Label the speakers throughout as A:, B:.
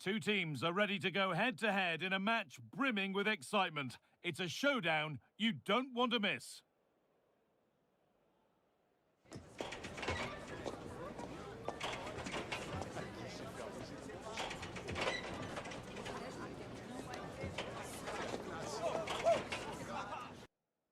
A: Two teams are ready to go head-to-head in a match brimming with excitement. It's a showdown you don't want to miss.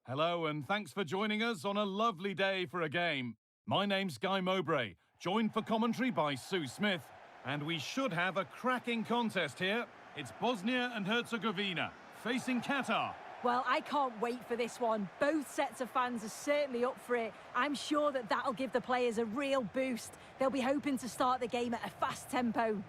A: Hello and thanks for joining us on a lovely day for a game. My name's Guy Mowbray, joined for commentary by Sue Smith, and we should have a cracking contest here. It's Bosnia and Herzegovina facing Qatar.
B: Well, I can't wait for this one. Both sets of fans are certainly up for it. I'm sure that that'll give the players a real boost. They'll be hoping to start the game at a fast tempo.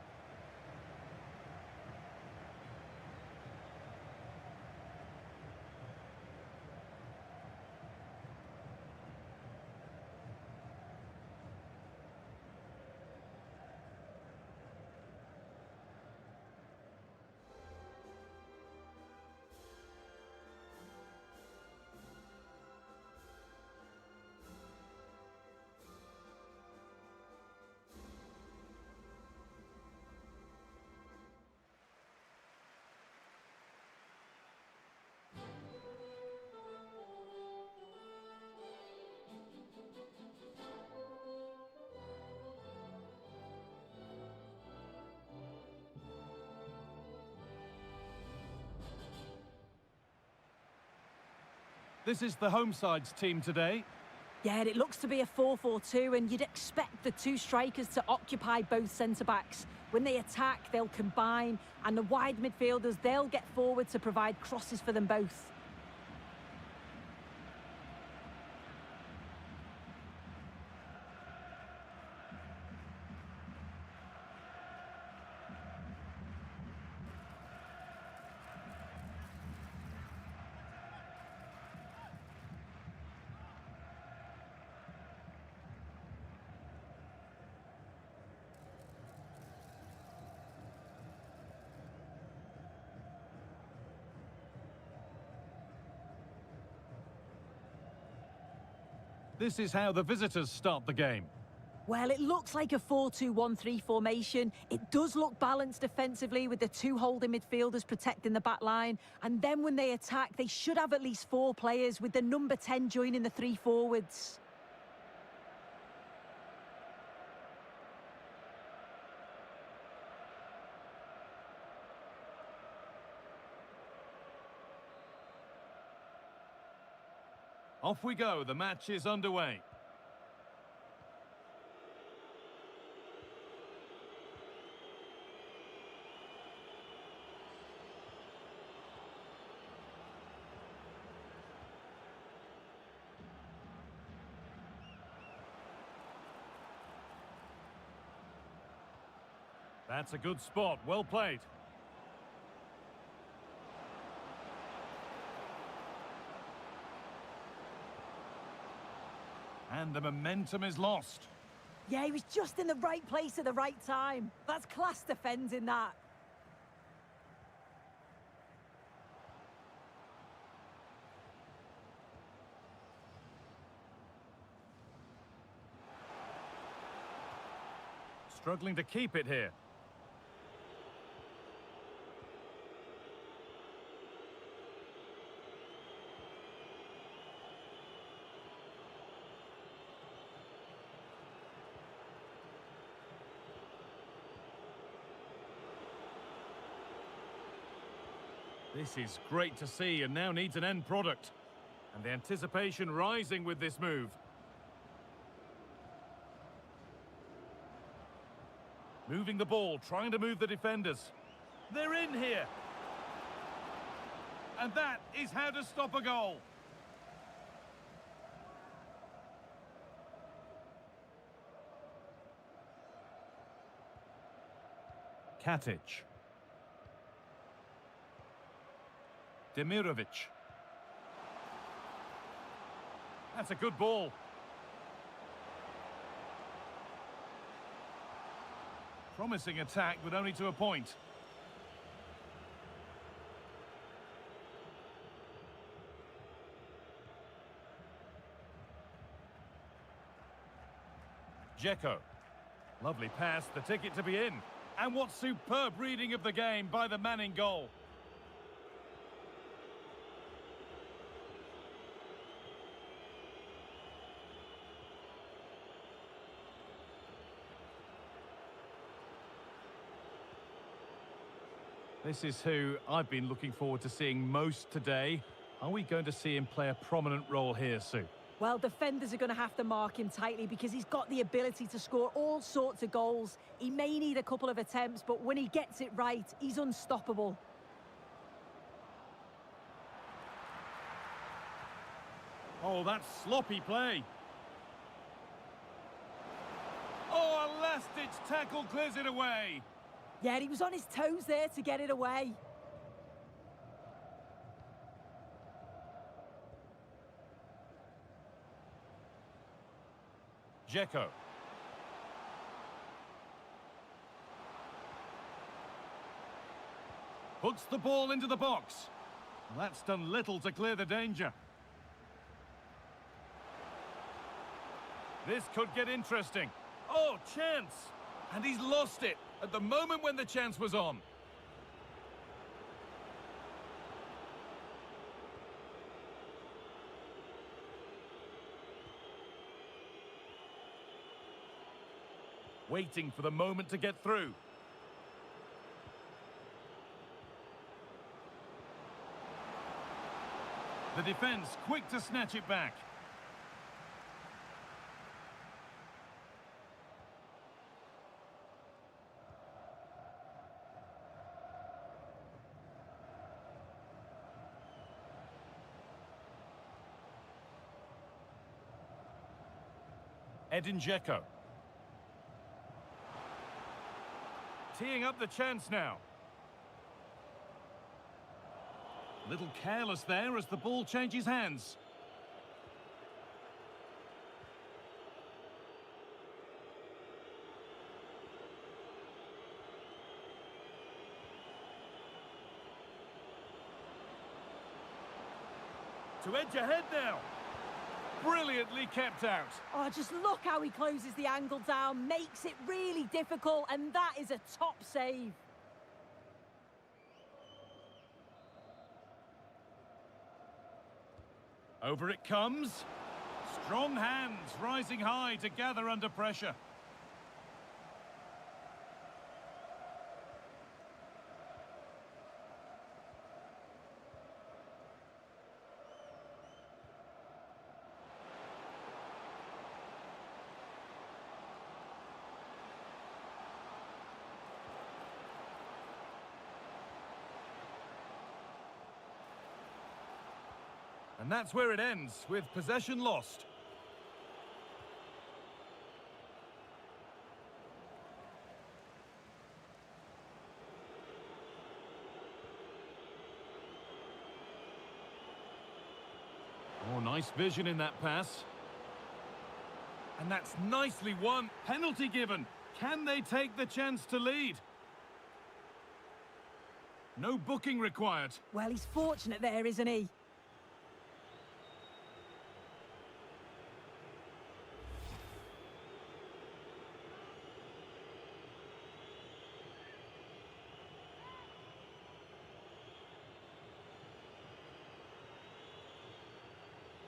A: This is the home side's team today.
B: Yeah, it looks to be a 4-4-2, and you'd expect the two strikers to occupy both centre-backs. When they attack, they'll combine, and the wide midfielders, they'll get forward to provide crosses for them both.
A: This is how the visitors start the game.
B: Well, it looks like a 4-2-1-3 formation. It does look balanced defensively with the two holding midfielders protecting the back line. And then when they attack, they should have at least 4 players with the number 10 joining the 3 forwards.
A: Off we go, the match is underway. That's a good spot, well played. And the momentum is lost.
B: Yeah, he was just in the right place at the right time. That's class defending, that.
A: Struggling to keep it here. This is great to see and now needs an end product. And the anticipation rising with this move. Moving the ball, trying to move the defenders. They're in here. And that is how to stop a goal. Katic. Demirovic. That's a good ball. Promising attack, but only to a point. Dzeko. Lovely pass, the ticket to be in. And what superb reading of the game by the man in goal. This is who I've been looking forward to seeing most today. Are we going to see him play a prominent role here, Sue?
B: Well, defenders are going to have to mark him tightly because he's got the ability to score all sorts of goals. He may need a couple of attempts, but when he gets it right, he's unstoppable.
A: Oh, that's sloppy play. Oh, a last-ditch tackle clears it away.
B: Yeah, he was on his toes there to get it away.
A: Dzeko. Puts the ball into the box. That's done little to clear the danger. This could get interesting. Oh, chance! And he's lost it at the moment when the chance was on. Waiting for the moment to get through. The defence quick to snatch it back. Dzeko. Teeing up the chance now. A little careless there as the ball changes hands. To edge ahead now. Brilliantly kept out.
B: Oh, just look how he closes the angle down, makes it really difficult, and that is a top save.
A: Over it comes. Strong hands rising high to gather under pressure. And that's where it ends, with possession lost. Oh, nice vision in that pass. And that's nicely won. Penalty given. Can they take the chance to lead? No booking required.
B: Well, he's fortunate there, isn't he?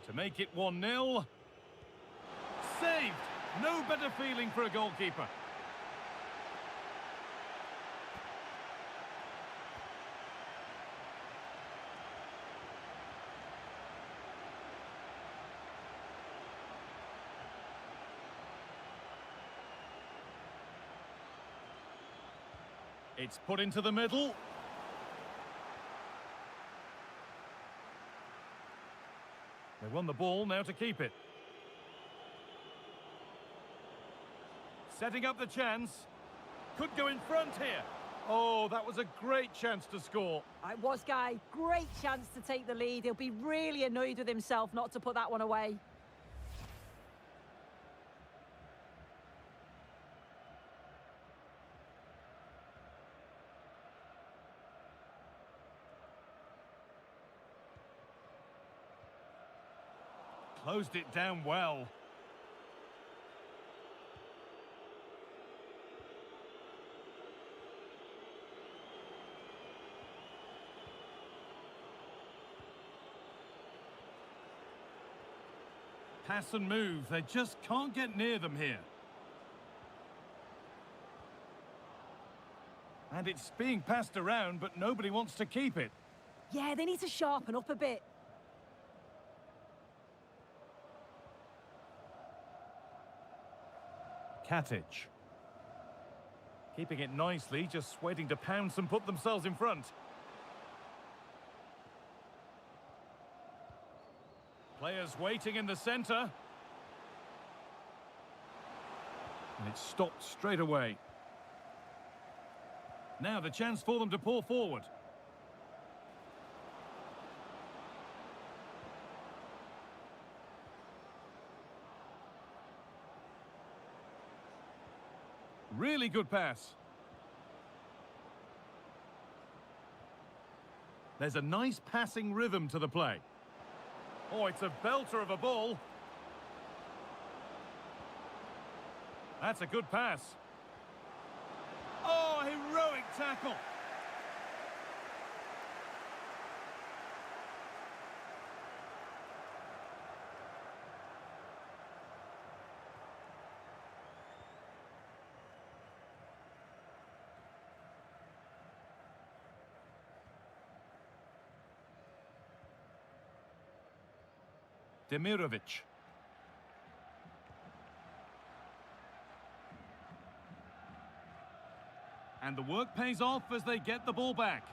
A: To make it 1-0. Saved! No better feeling for a goalkeeper. It's put into the middle. They won the ball, now to keep it. Setting up the chance. Could go in front here. Oh, that was a great chance to score.
B: It was, Guy. Great chance to take the lead. He'll be really annoyed with himself not to put that one away.
A: Closed it down well. Pass and move. They just can't get near them here. And it's being passed around, but nobody wants to keep it.
B: Yeah, they need to sharpen up a bit.
A: Katic. Keeping it nicely, just waiting to pounce and put themselves in front. Players waiting in the centre. And it's stopped straight away. Now the chance for them to pour forward. Really good pass. There's a nice passing rhythm to the play. Oh, it's a belter of a ball. That's a good pass. Oh, heroic tackle. Demirovic. And the work pays off as they get the ball back.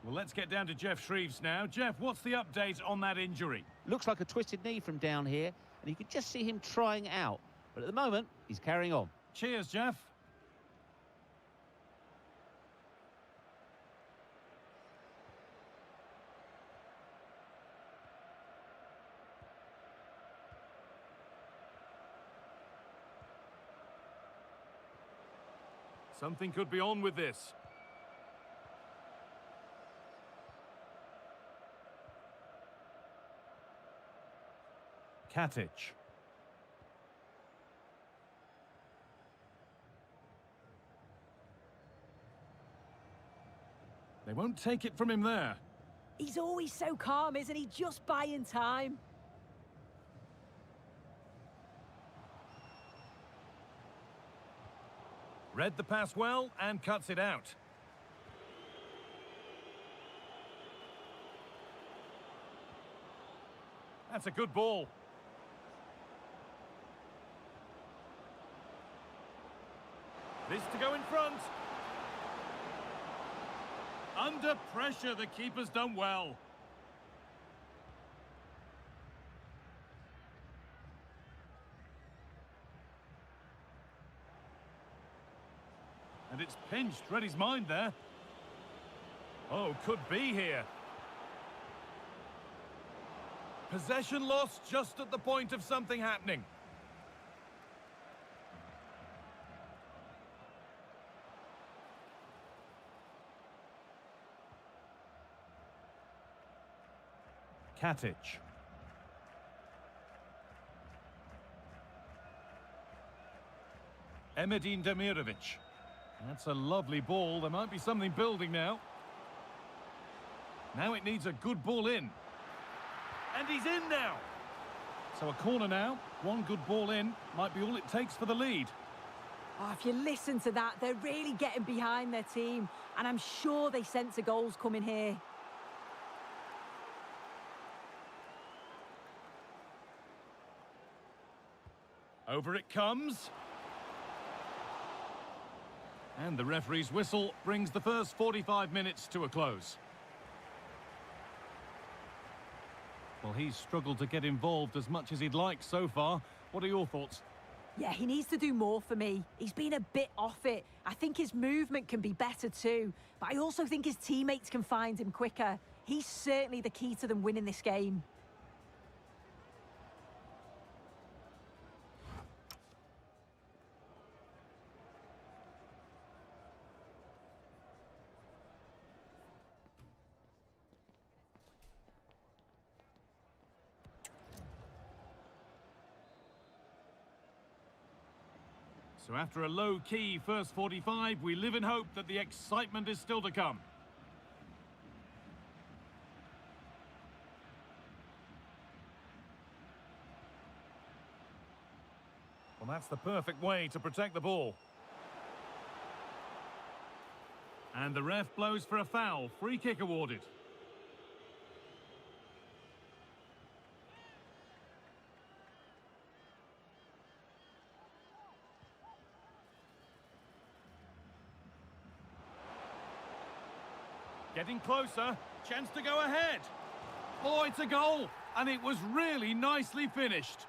A: Well, let's get down to Jeff Shreves now. Jeff, what's the update on that injury?
C: Looks like a twisted knee from down here, and you can just see him trying out. But at the moment, he's carrying on.
A: Cheers, Jeff. Something could be on with this. Katic. They won't take it from him there.
B: He's always so calm, isn't he? Just buying time.
A: Read the pass well and cuts it out. That's a good ball. This to go in front. Under pressure, the keeper's done well. And it's pinched, read his mind there. Oh, could be here. Possession lost just at the point of something happening. Katic. Emedin Demirovic. That's a lovely ball. There might be something building now. Now it needs a good ball in. And he's in now. So a corner now. One good ball in. Might be all it takes for the lead.
B: Oh, if you listen to that, they're really getting behind their team. And I'm sure they sense a goal's coming here.
A: Over it comes. And the referee's whistle brings the first 45 minutes to a close. Well, he's struggled to get involved as much as he'd like so far. What are your thoughts?
B: Yeah, he needs to do more for me. He's been a bit off it. I think his movement can be better too. But I also think his teammates can find him quicker. He's certainly the key to them winning this game.
A: So after a low-key first 45, we live in hope that the excitement is still to come. Well, that's the perfect way to protect the ball. And the ref blows for a foul. Free kick awarded. Getting closer. Chance to go ahead. Oh, it's a goal. And it was really nicely finished.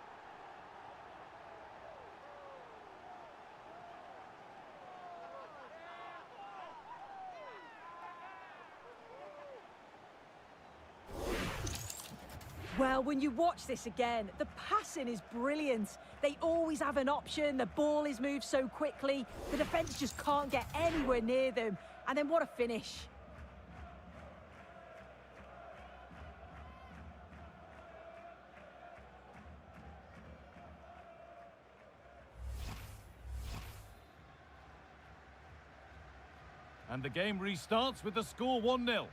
B: Well, when you watch this again, the passing is brilliant. They always have an option, the ball is moved so quickly, the defence just can't get anywhere near them. And then what a finish.
A: And the game restarts with the score 1-0.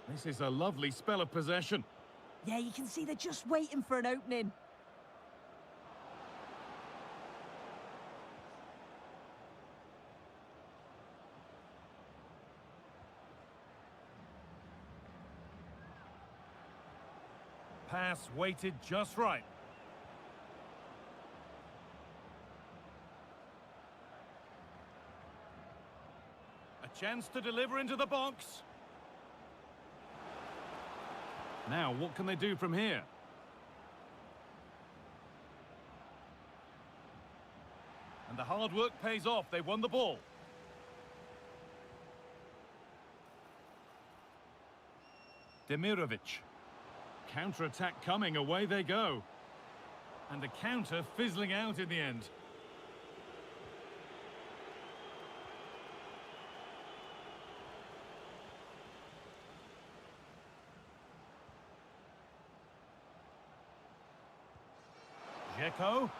A: This is a lovely spell of possession.
B: Yeah, you can see they're just waiting for an opening.
A: Pass weighted just right. A chance to deliver into the box. Now, what can they do from here? And the hard work pays off. They won the ball. Demirovic. Counter-attack coming. Away they go. And the counter fizzling out in the end. Dzeko,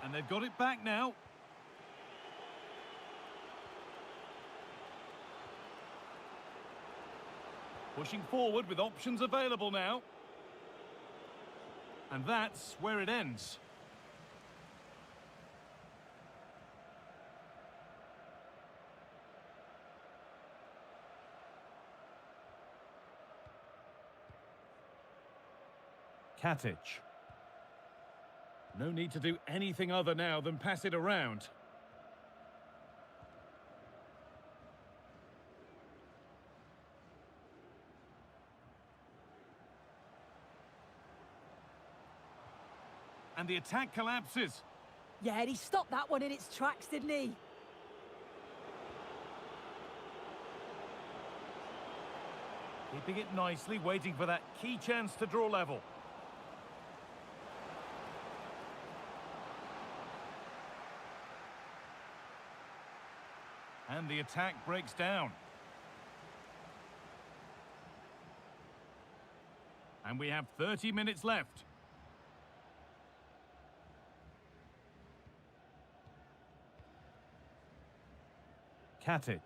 A: and they've got it back now. Pushing forward with options available now. And that's where it ends. Katic. No need to do anything other now than pass it around. And the attack collapses.
B: Yeah, and he stopped that one in its tracks, didn't he?
A: Keeping it nicely, waiting for that key chance to draw level. And the attack breaks down. And we have 30 minutes left. Katic.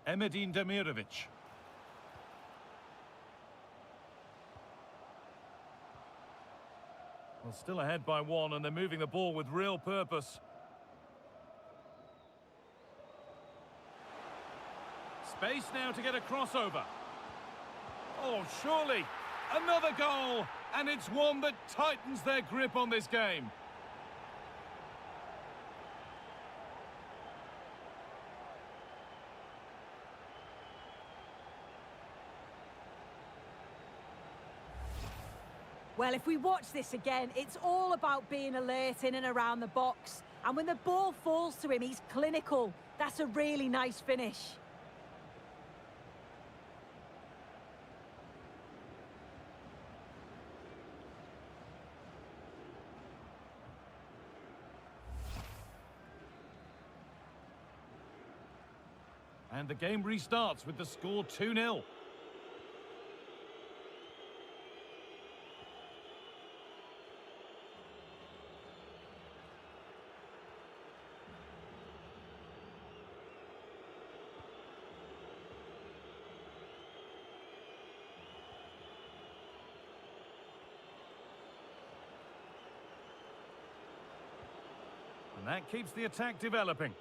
A: Emedin Demirovic. Well, still ahead by one, and they're moving the ball with real purpose. Space now to get a crossover. Oh, surely another goal, and it's one that tightens their grip on this game.
B: Well, if we watch this again, it's all about being alert in and around the box. And when the ball falls to him, he's clinical. That's a really nice finish.
A: And the game restarts with the score 2-0. And that keeps the attack developing.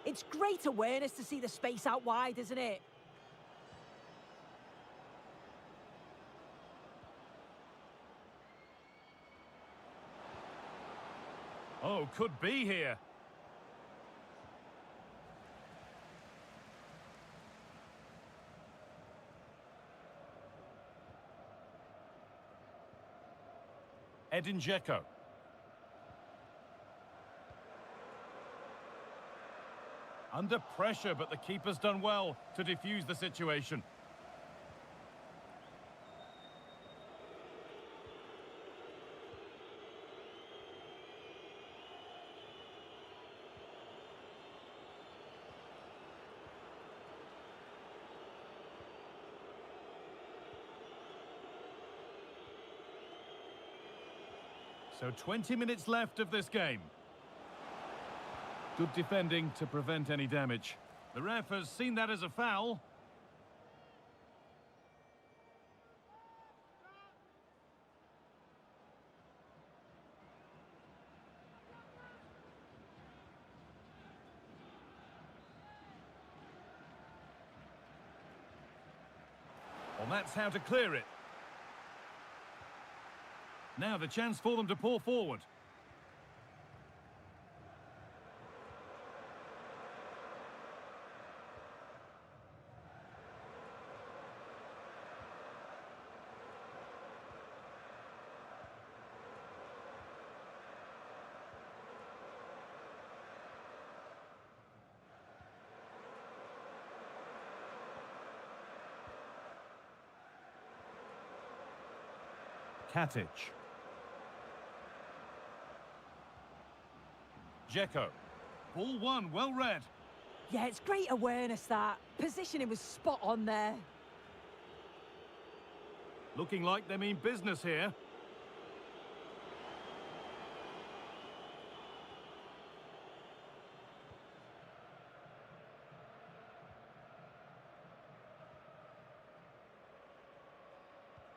B: It's great awareness to see the space out wide, isn't it?
A: Oh, could be here. Edin Dzeko. Under pressure, but the keeper's done well to defuse the situation. So 20 minutes left of this game. Good defending to prevent any damage. The ref has seen that as a foul. Well, that's how to clear it. Now the chance for them to pour forward. Katic. Dzeko. Ball one, well read.
B: Yeah, it's great awareness, that. Positioning was spot on there.
A: Looking like they mean business here.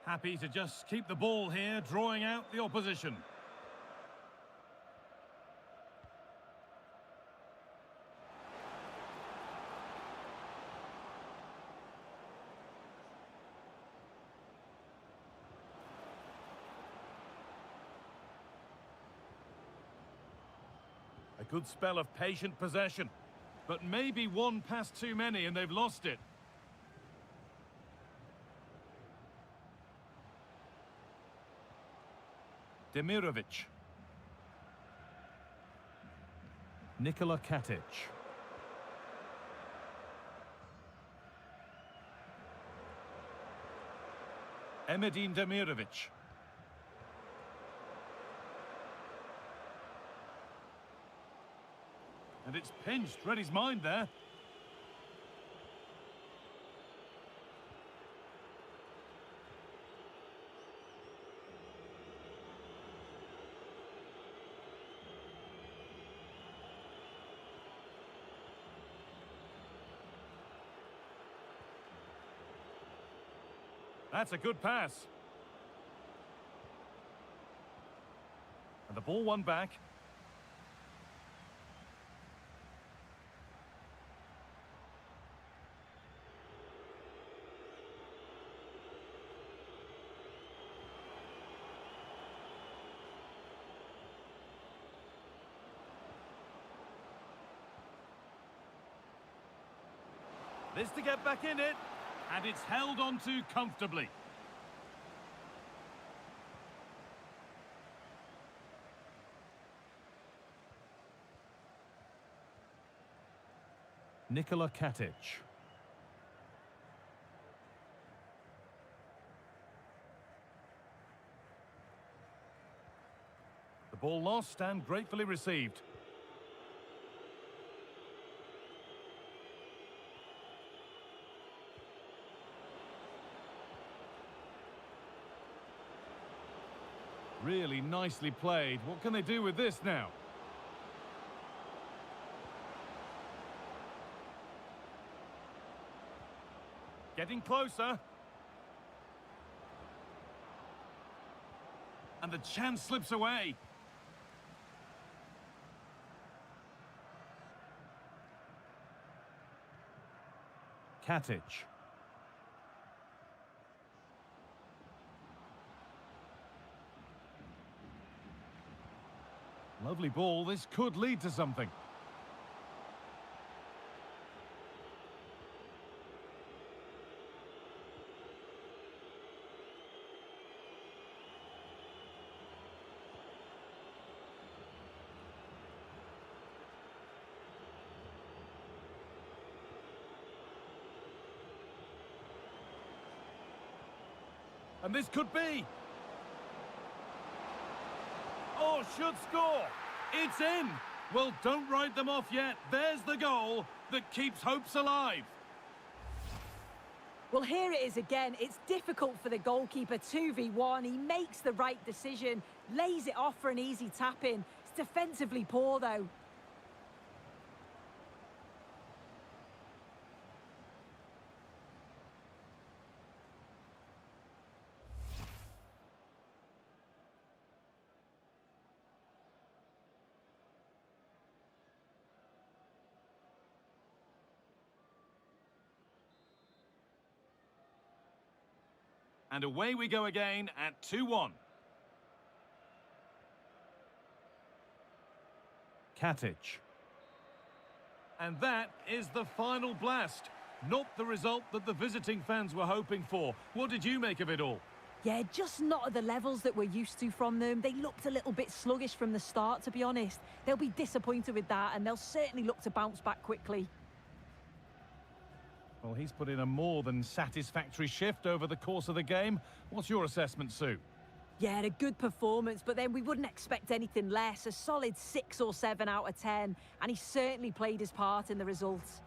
A: Happy to just keep the ball here, drawing out the opposition. A good spell of patient possession, but maybe one pass too many and they've lost it. Demirovic. Nikola Katic. Emedin Demirovic. And it's pinched, read his mind there. That's a good pass. And the ball won back. This to get back in it. And it's held on to comfortably. Nikola Katic. The ball lost and gratefully received. Really nicely played. What can they do with this now? Getting closer. And the chance slips away. Katic. Lovely ball. This could lead to something. And this could be. Oh, should score. It's in. Well, don't write them off yet. There's the goal that keeps hopes alive.
B: Well, here it is again. It's difficult for the goalkeeper. 2v1. He makes the right decision. Lays it off for an easy tap-in. It's defensively poor, though.
A: And away we go again at 2-1. Katic. And that is the final blast. Not the result that the visiting fans were hoping for. What did you make of it all?
B: Yeah, just not at the levels that we're used to from them. They looked a little bit sluggish from the start, to be honest. They'll be disappointed with that, and they'll certainly look to bounce back quickly.
A: Well, he's put in a more than satisfactory shift over the course of the game. What's your assessment, Sue?
B: Yeah, a good performance, but then we wouldn't expect anything less. A solid 6 or 7 out of 10, and he certainly played his part in the results.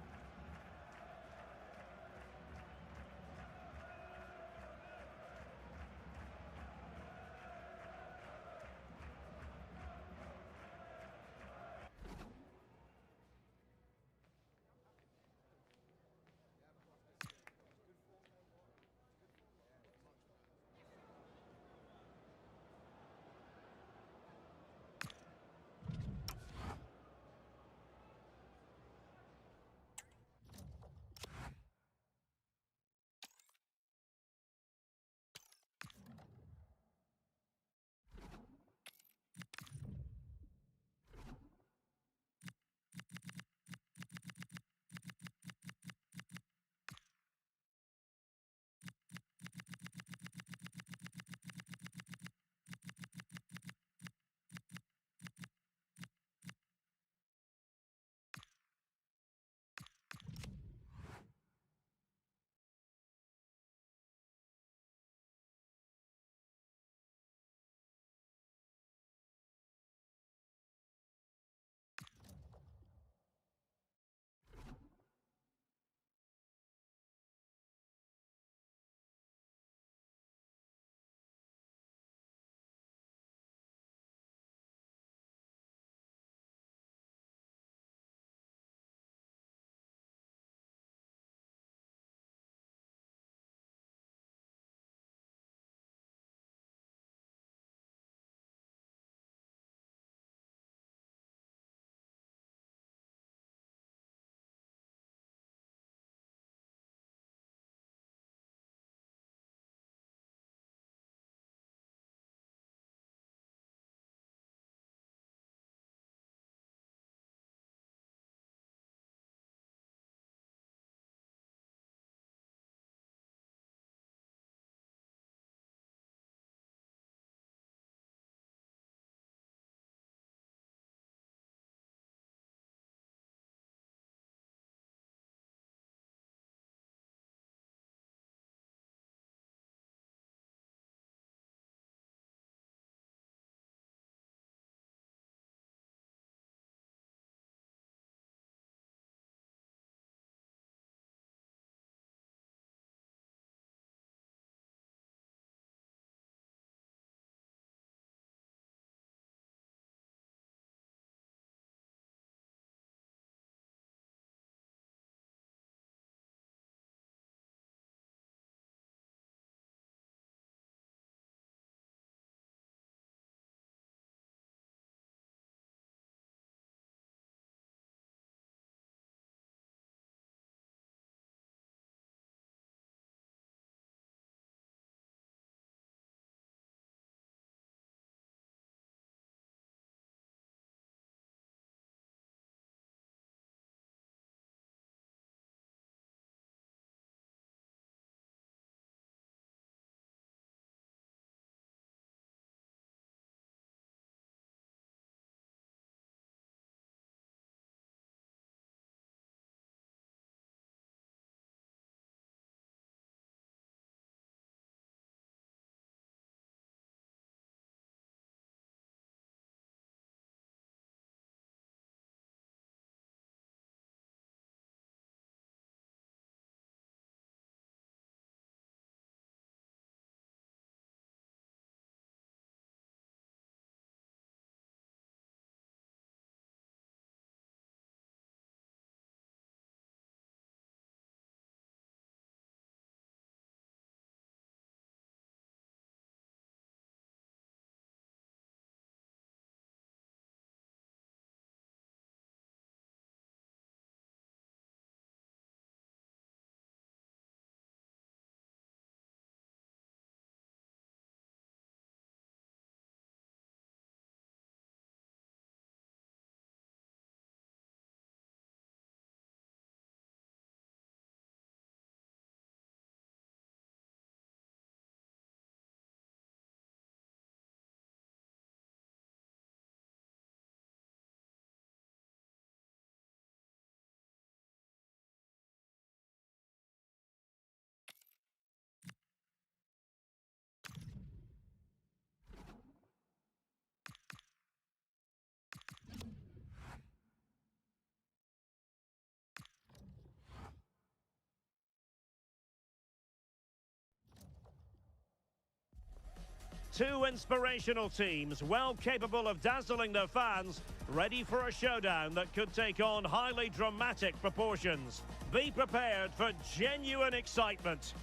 D: Two inspirational teams, well capable of dazzling their fans, ready for a showdown that could take on highly dramatic proportions. Be prepared for genuine excitement.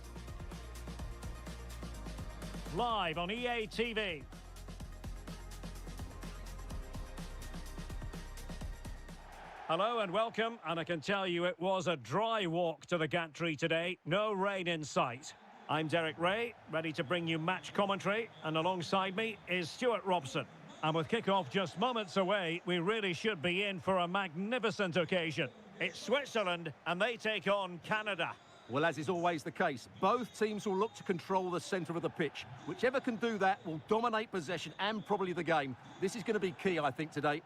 D: Live on EA TV. Hello and welcome, and I can tell you it was a dry walk to the gantry today, no rain in sight. I'm Derek Ray, ready to bring you match commentary, and alongside me is Stuart Robson. And with kick-off just moments away, we really should be in for a magnificent occasion. It's Switzerland, and they take on Canada.
E: Well, as is always the case, both teams will look to control the centre of the pitch. Whichever can do that will dominate possession and probably the game. This is going to be key, I think, today.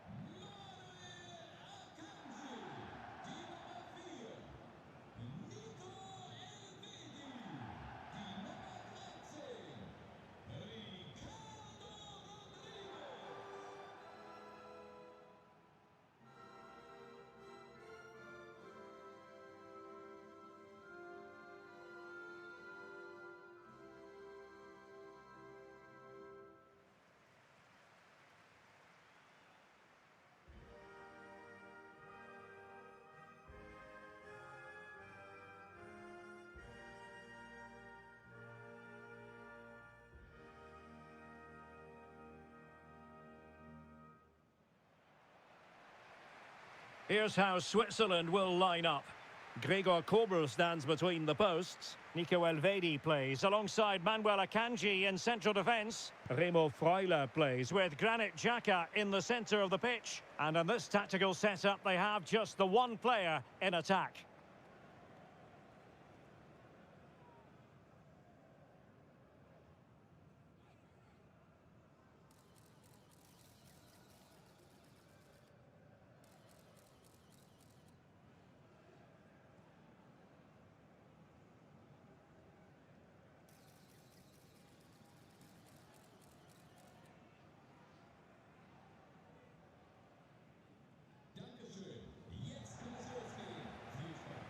D: Here's how Switzerland will line up. Gregor Kobel stands between the posts. Nico Elvedi plays alongside Manuel Akanji in central defence. Remo Freuler plays with Granit Xhaka in the centre of the pitch. And in this tactical setup, they have just the one player in attack.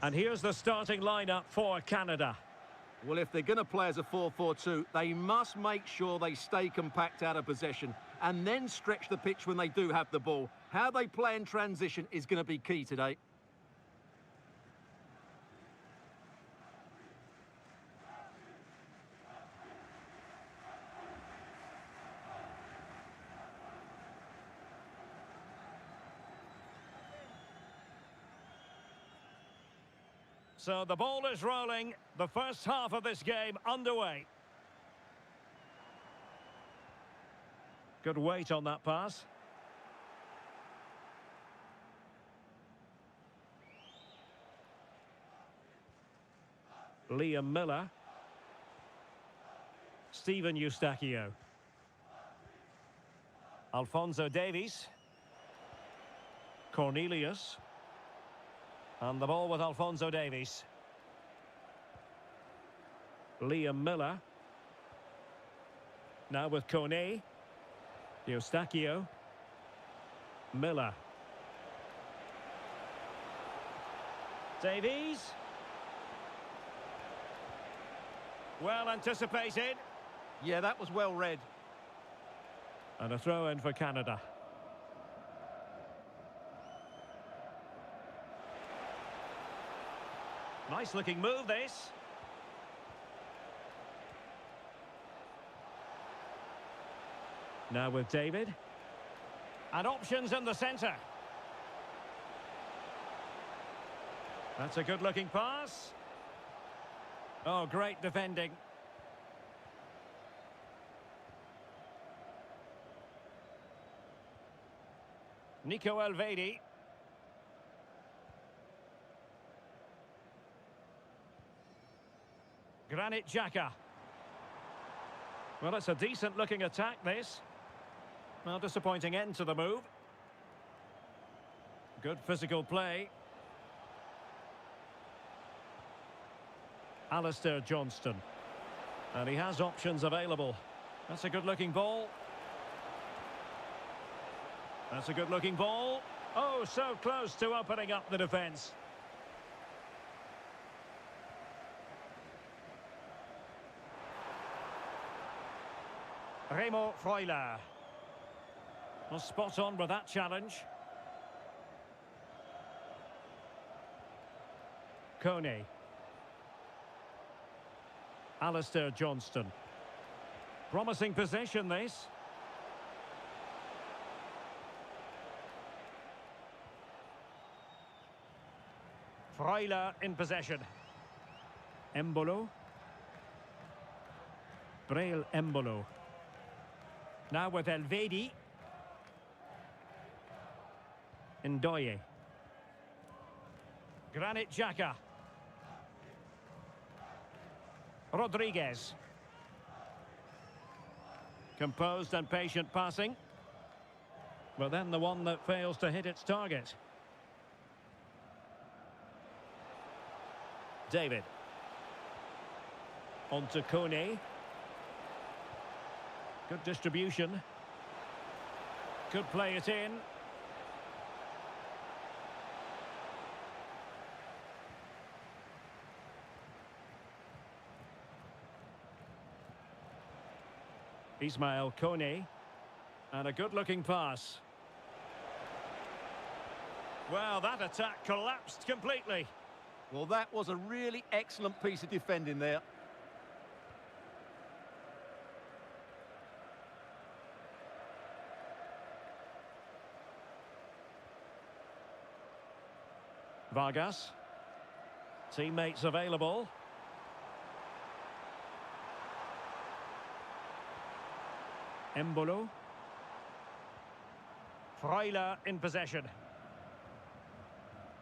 D: And here's the starting lineup for Canada.
E: Well, if they're going to play as a 4-4-2, they must make sure they stay compact out of possession and then stretch the pitch when they do have the ball. How they play in transition is going to be key today.
D: So the ball is rolling, the first half of this game underway. Good weight on that pass. Liam Miller. Stephen Eustachio. Alphonso Davies. Cornelius. And the ball with Alphonso Davies. Liam Miller. Now with Kone. Eustachio. Miller. Davies. Well anticipated.
E: Yeah, that was well read.
D: And a throw in for Canada. Nice looking move, this. Now with David. And options in the centre. That's a good looking pass. Oh, great defending. Nico Elvedi. Granit Xhaka. Well, it's a decent looking attack, this. Well, disappointing end to the move. Good physical play. Alistair Johnston. And he has options available. That's a good looking ball. That's a good looking ball. Oh, so close to opening up the defence. Remo Freuler. Well, spot on with that challenge. Kone. Alistair Johnston. Promising possession, this. Freuler in possession. Embolo. Braille Embolo. Now with Elvedi. Ndoye. Granit Xhaka. Rodriguez. Composed and patient passing. But then the one that fails to hit its target. David. On to Kone. Good distribution. Could play it in. Ismail Kone. And a good-looking pass. Well, that attack collapsed completely.
E: Well, that was a really excellent piece of defending there.
D: Vargas. Teammates available. Embolo. Freuler in possession.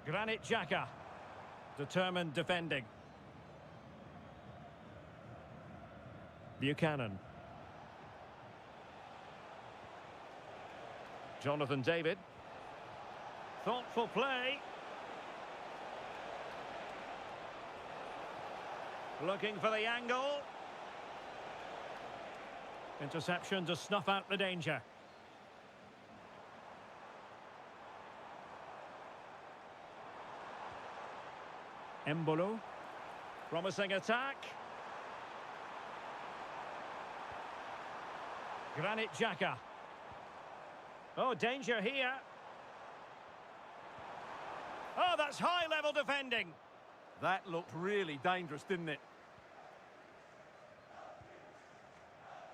D: Granit Xhaka. Determined defending. Buchanan. Jonathan David. Thoughtful play. Looking for the angle. Interception to snuff out the danger. Embolo. Promising attack. Granit Xhaka. Oh, danger here. Oh, that's high-level defending.
E: That looked really dangerous, didn't it?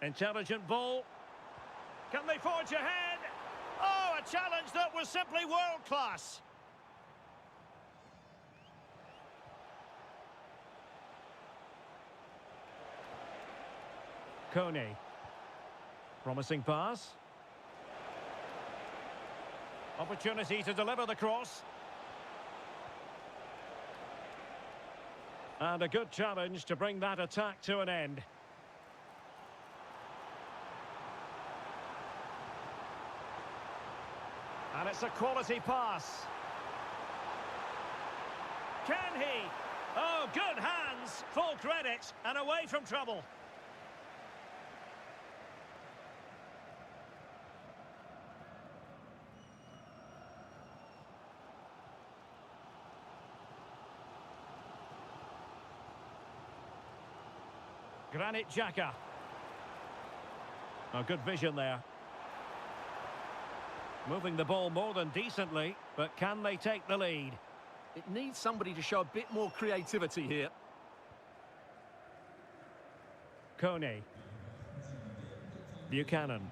D: Intelligent ball. Can they forge ahead? Oh, a challenge that was simply world-class. Kone. Promising pass. Opportunity to deliver the cross. And a good challenge to bring that attack to an end. And it's a quality pass. Can he? Oh, good hands, full credit, and away from trouble. Granit Xhaka. Oh, good vision there. Moving the ball more than decently, but can they take the lead?
E: It needs somebody to show a bit more creativity here.
D: Kone. Buchanan.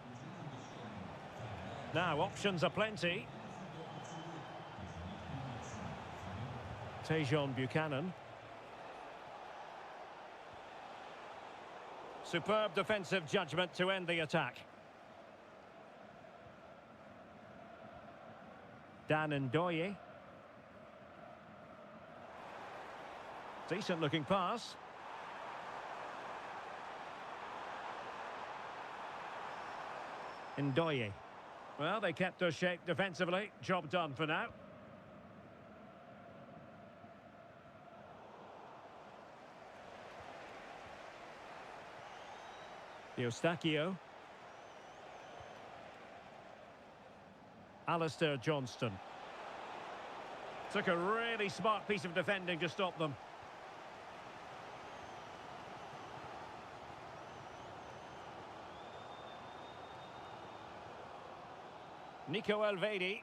D: Now, options are plenty. Tejon Buchanan. Superb defensive judgment to end the attack. Dan Ndoye. Decent looking pass. Ndoye. Well, they kept us shape defensively. Job done for now. Eustachio. Alistair Johnston. Took a really smart piece of defending to stop them. Nico Elvedi.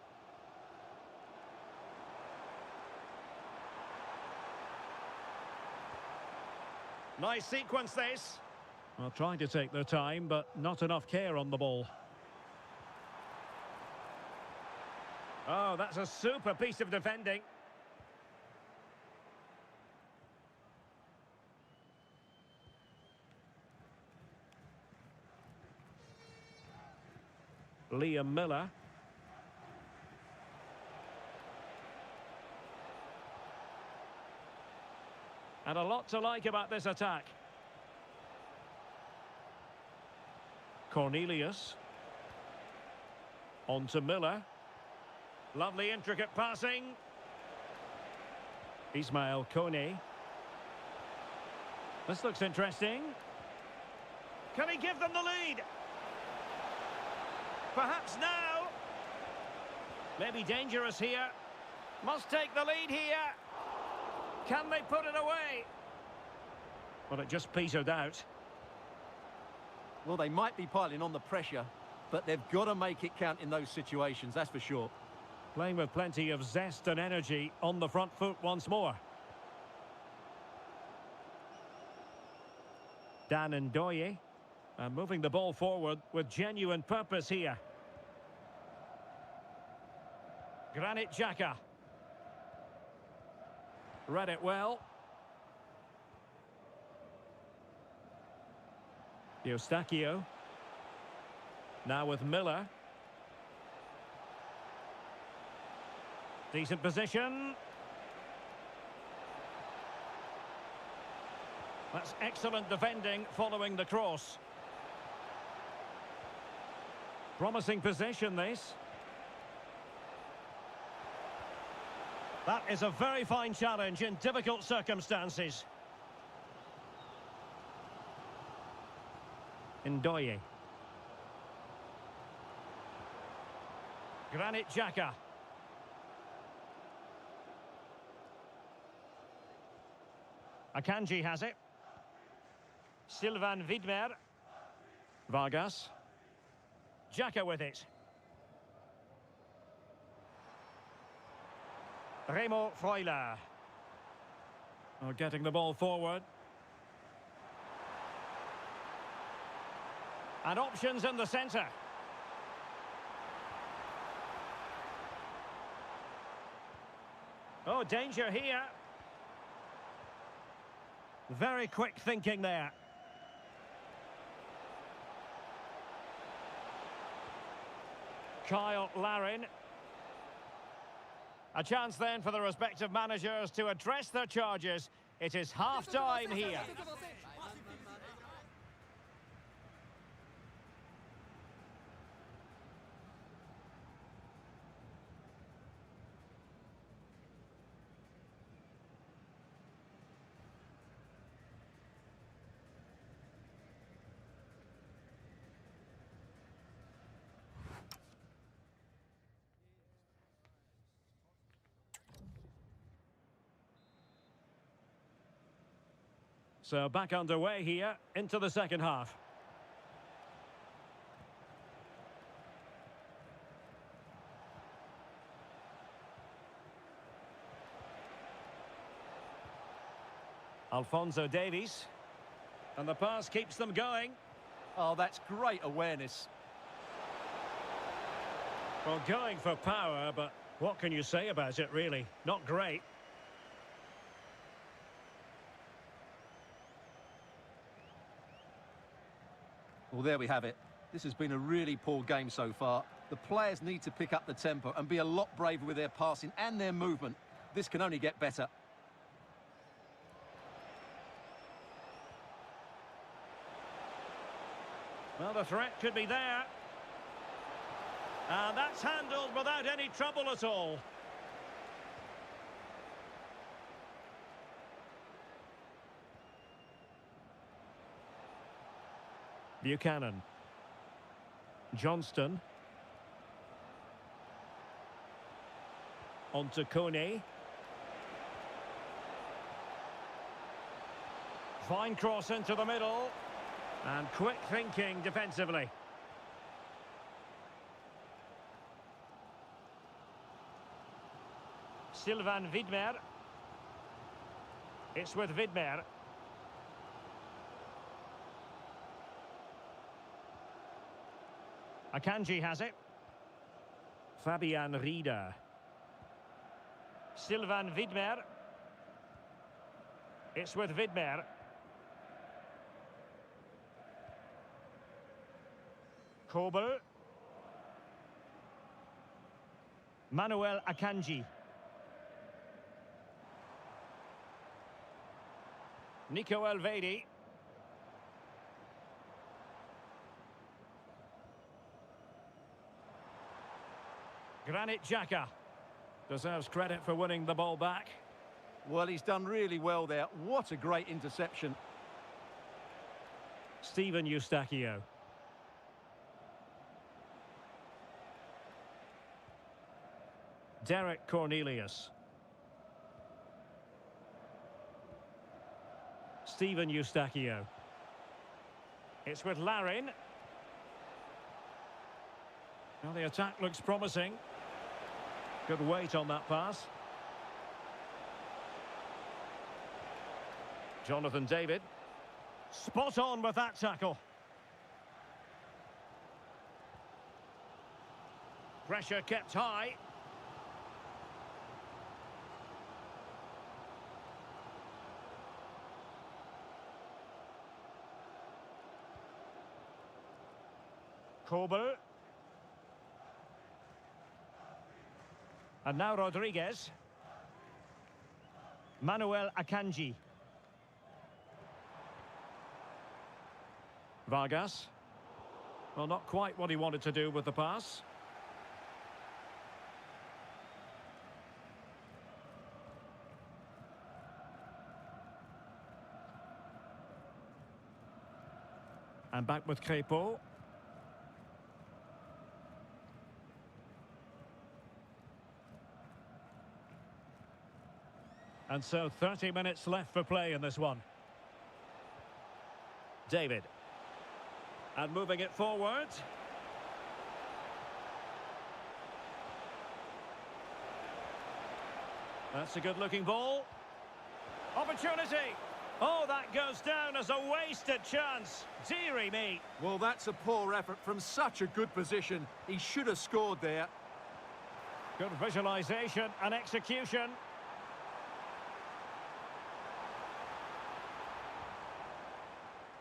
D: Nice sequence this. Well, trying to take their time, but not enough care on the ball. Oh, that's a super piece of defending. Liam Miller. And a lot to like about this attack. Cornelius. On to Miller. Lovely intricate passing. Ismail Kone. This looks interesting. Can he give them the lead? Perhaps now. Maybe dangerous here. Must take the lead here. Can they put it away? Well, it just petered out.
E: Well, they might be piling on the pressure, but they've got to make it count in those situations, that's for sure.
D: Playing with plenty of zest and energy on the front foot once more. Dan Ndoye. And moving the ball forward with genuine purpose here. Granit Xhaka. Read it well. Eustachio. Now with Miller. Decent position. That's excellent defending following the cross. Promising possession, this. That is a very fine challenge in difficult circumstances. Ndoye. Granit Xhaka. Akanji has it. Sylvain Widmer. Vargas. Xhaka with it. Remo Freuler. Oh, getting the ball forward. And options in the centre. Oh, danger here. Very quick thinking there. Kyle Larin. A chance then for the respective managers to address their charges. It is half-time here. So back underway here into the second half. Alphonso Davies. And the pass keeps them going.
E: Oh, that's great awareness.
D: Well, going for power, but what can you say about it, really? Not great.
E: Well, there we have it. This has been a really poor game so far. The players need to pick up the tempo and be a lot braver with their passing and their movement. This can only get better.
D: Well, the threat could be there. And that's handled without any trouble at all. Buchanan. Johnston. On to Kone. Fine cross into the middle. And quick thinking defensively. Sylvain Widmer. It's with Widmer. Akanji has it. Fabian Rieder. Sylvain Widmer. It's with Widmer. Kobel. Manuel Akanji. Nico Elvedi. Granit Xhaka deserves credit for winning the ball back.
E: Well, he's done really well there. What a great interception.
D: Steven Eustachio. Derek Cornelius. Steven Eustachio. It's with Larin. Well, the attack looks promising. Good weight on that pass. Jonathan David. Spot on with that tackle. Pressure kept high. Kobel. And now Rodriguez. Manuel Akanji. Vargas. Well, not quite what he wanted to do with the pass. And back with Crépeau. And so 30 minutes left for play in this one. David. And moving it forward. That's a good-looking ball. Opportunity. Oh, that goes down as a wasted chance. Dearie me.
E: Well, that's a poor effort from such a good position. He should have scored there.
D: Good visualisation and execution.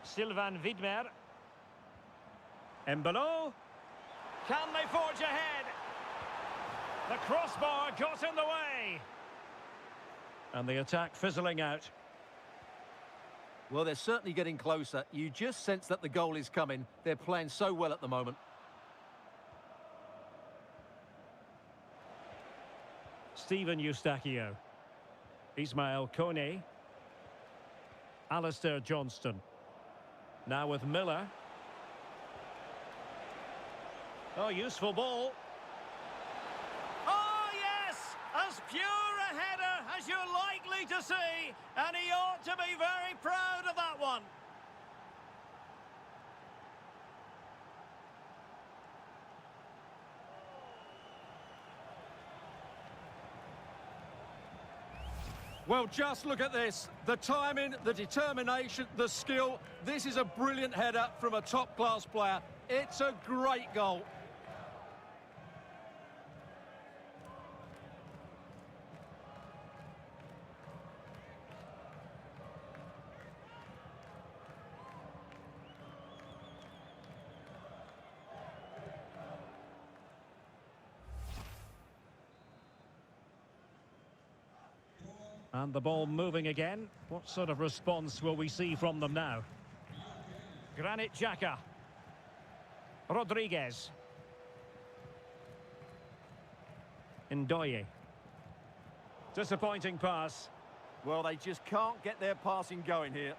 D: Sylvain Widmer. Embolo. Can they forge ahead? The crossbar got in the way. And the attack fizzling out.
E: Well, they're certainly getting closer. You just sense that the goal is coming. They're playing so well at the moment.
D: Steven Eustachio. Ismail Kone. Alistair Johnston. Now with Miller. Oh, useful ball. Oh, yes! As pure a header as you're likely to see. And he ought to be very proud of that one.
E: Well, just look at this. The timing, the determination, the skill. This is a brilliant header from a top-class player. It's a great goal.
D: And the ball moving again. What sort of response will we see from them now? Granit Xhaka. Rodriguez. Ndoye. Disappointing pass.
E: Well, they just can't get their passing going here.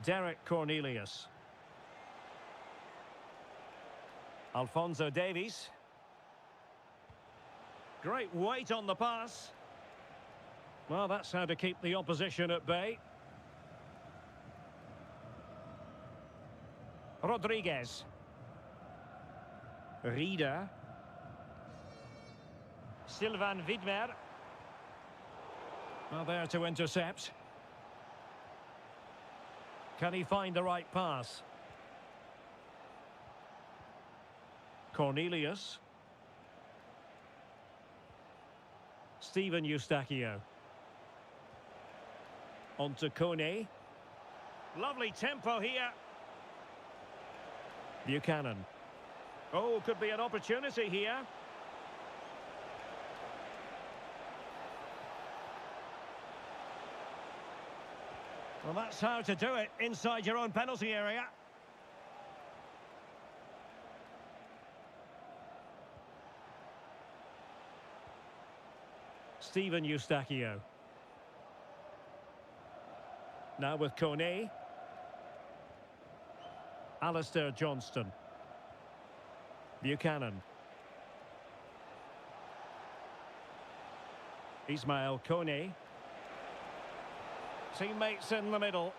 D: Derek Cornelius. Alphonso Davies. Great weight on the pass. Well, that's how to keep the opposition at bay. Rodriguez. Rieder. Sylvain Widmer. Well, there to intercept. Can he find the right pass? Cornelius. Steven Eustachio. On to Kone. Lovely tempo here. Buchanan. Oh, could be an opportunity here. Well, that's how to do it inside your own penalty area. Steven Eustachio. Now with Kone. Alistair Johnston. Buchanan. Ismail Kone. Teammates in the middle.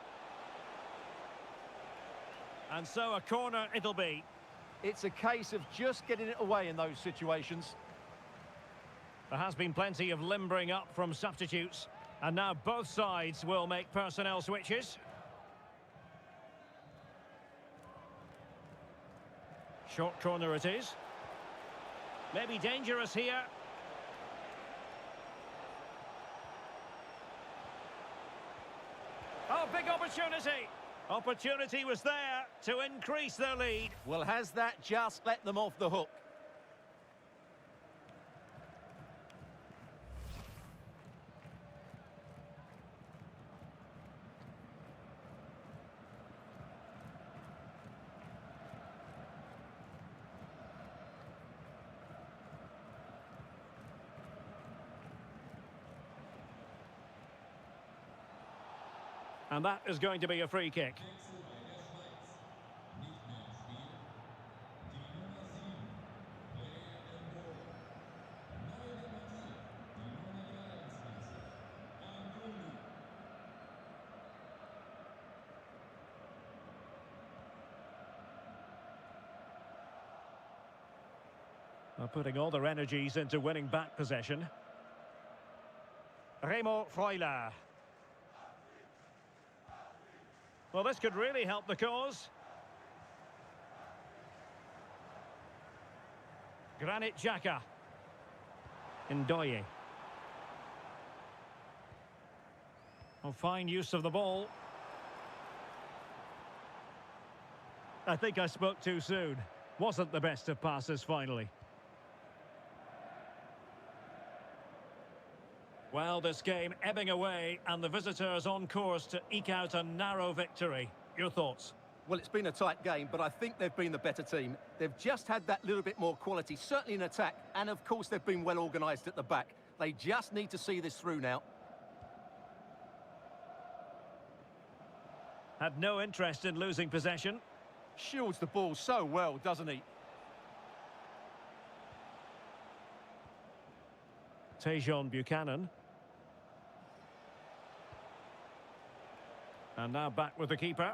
D: And so a corner it'll be.
E: It's a case of just getting it away in those situations.
D: There has been plenty of limbering up from substitutes. And now both sides will make personnel switches. Short corner it is. Maybe dangerous here. Oh, big opportunity. Opportunity was there to increase their lead.
E: Well, has that just let them off the hook?
D: And that is going to be a free kick. They're putting all their energies into winning back possession. Remo Freuler. Well, this could really help the cause. Granit Xhaka. Ndoye. Oh, fine use of the ball. I think I spoke too soon. Wasn't the best of passes finally. Well, this game ebbing away and the visitors on course to eke out a narrow victory. Your thoughts?
E: Well, it's been a tight game, but I think they've been the better team. They've just had that little bit more quality, certainly in attack, and of course they've been well organised at the back. They just need to see this through now.
D: Had no interest in losing possession.
E: Shields the ball so well, doesn't he?
D: Tejon Buchanan. And now back with the keeper.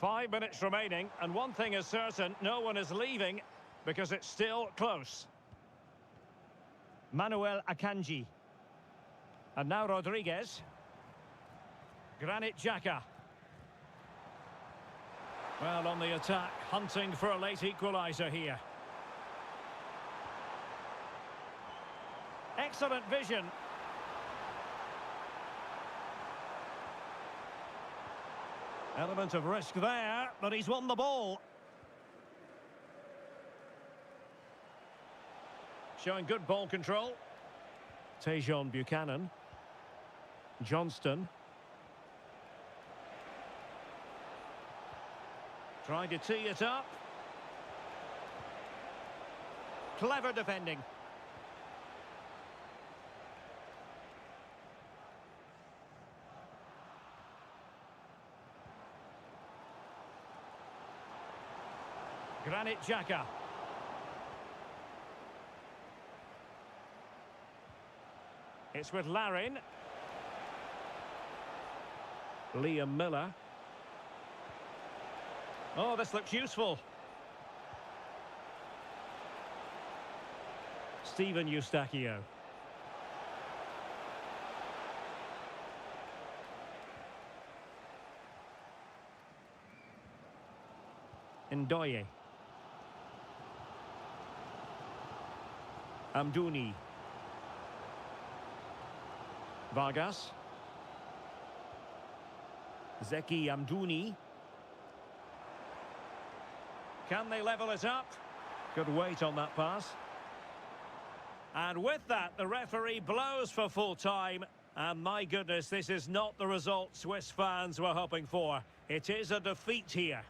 D: Five minutes remaining, and one thing is certain, no one is leaving because it's still close. Manuel Akanji. And now Rodriguez. Granit Xhaka. Well, on the attack, hunting for a late equaliser here. Excellent vision. Element of risk there, but he's won the ball. Showing good ball control. Tejon Buchanan. Johnston. Trying to tee it up. Clever defending. Granit Xhaka. It's with Larin. Liam Miller. Oh, this looks useful. Steven Eustachio. Ndoye. Amdouni. Vargas. Zeki Amdouni. Can they level it up? Good weight on that pass. And with that, the referee blows for full time. And my goodness, this is not the result Swiss fans were hoping for. It is a defeat here.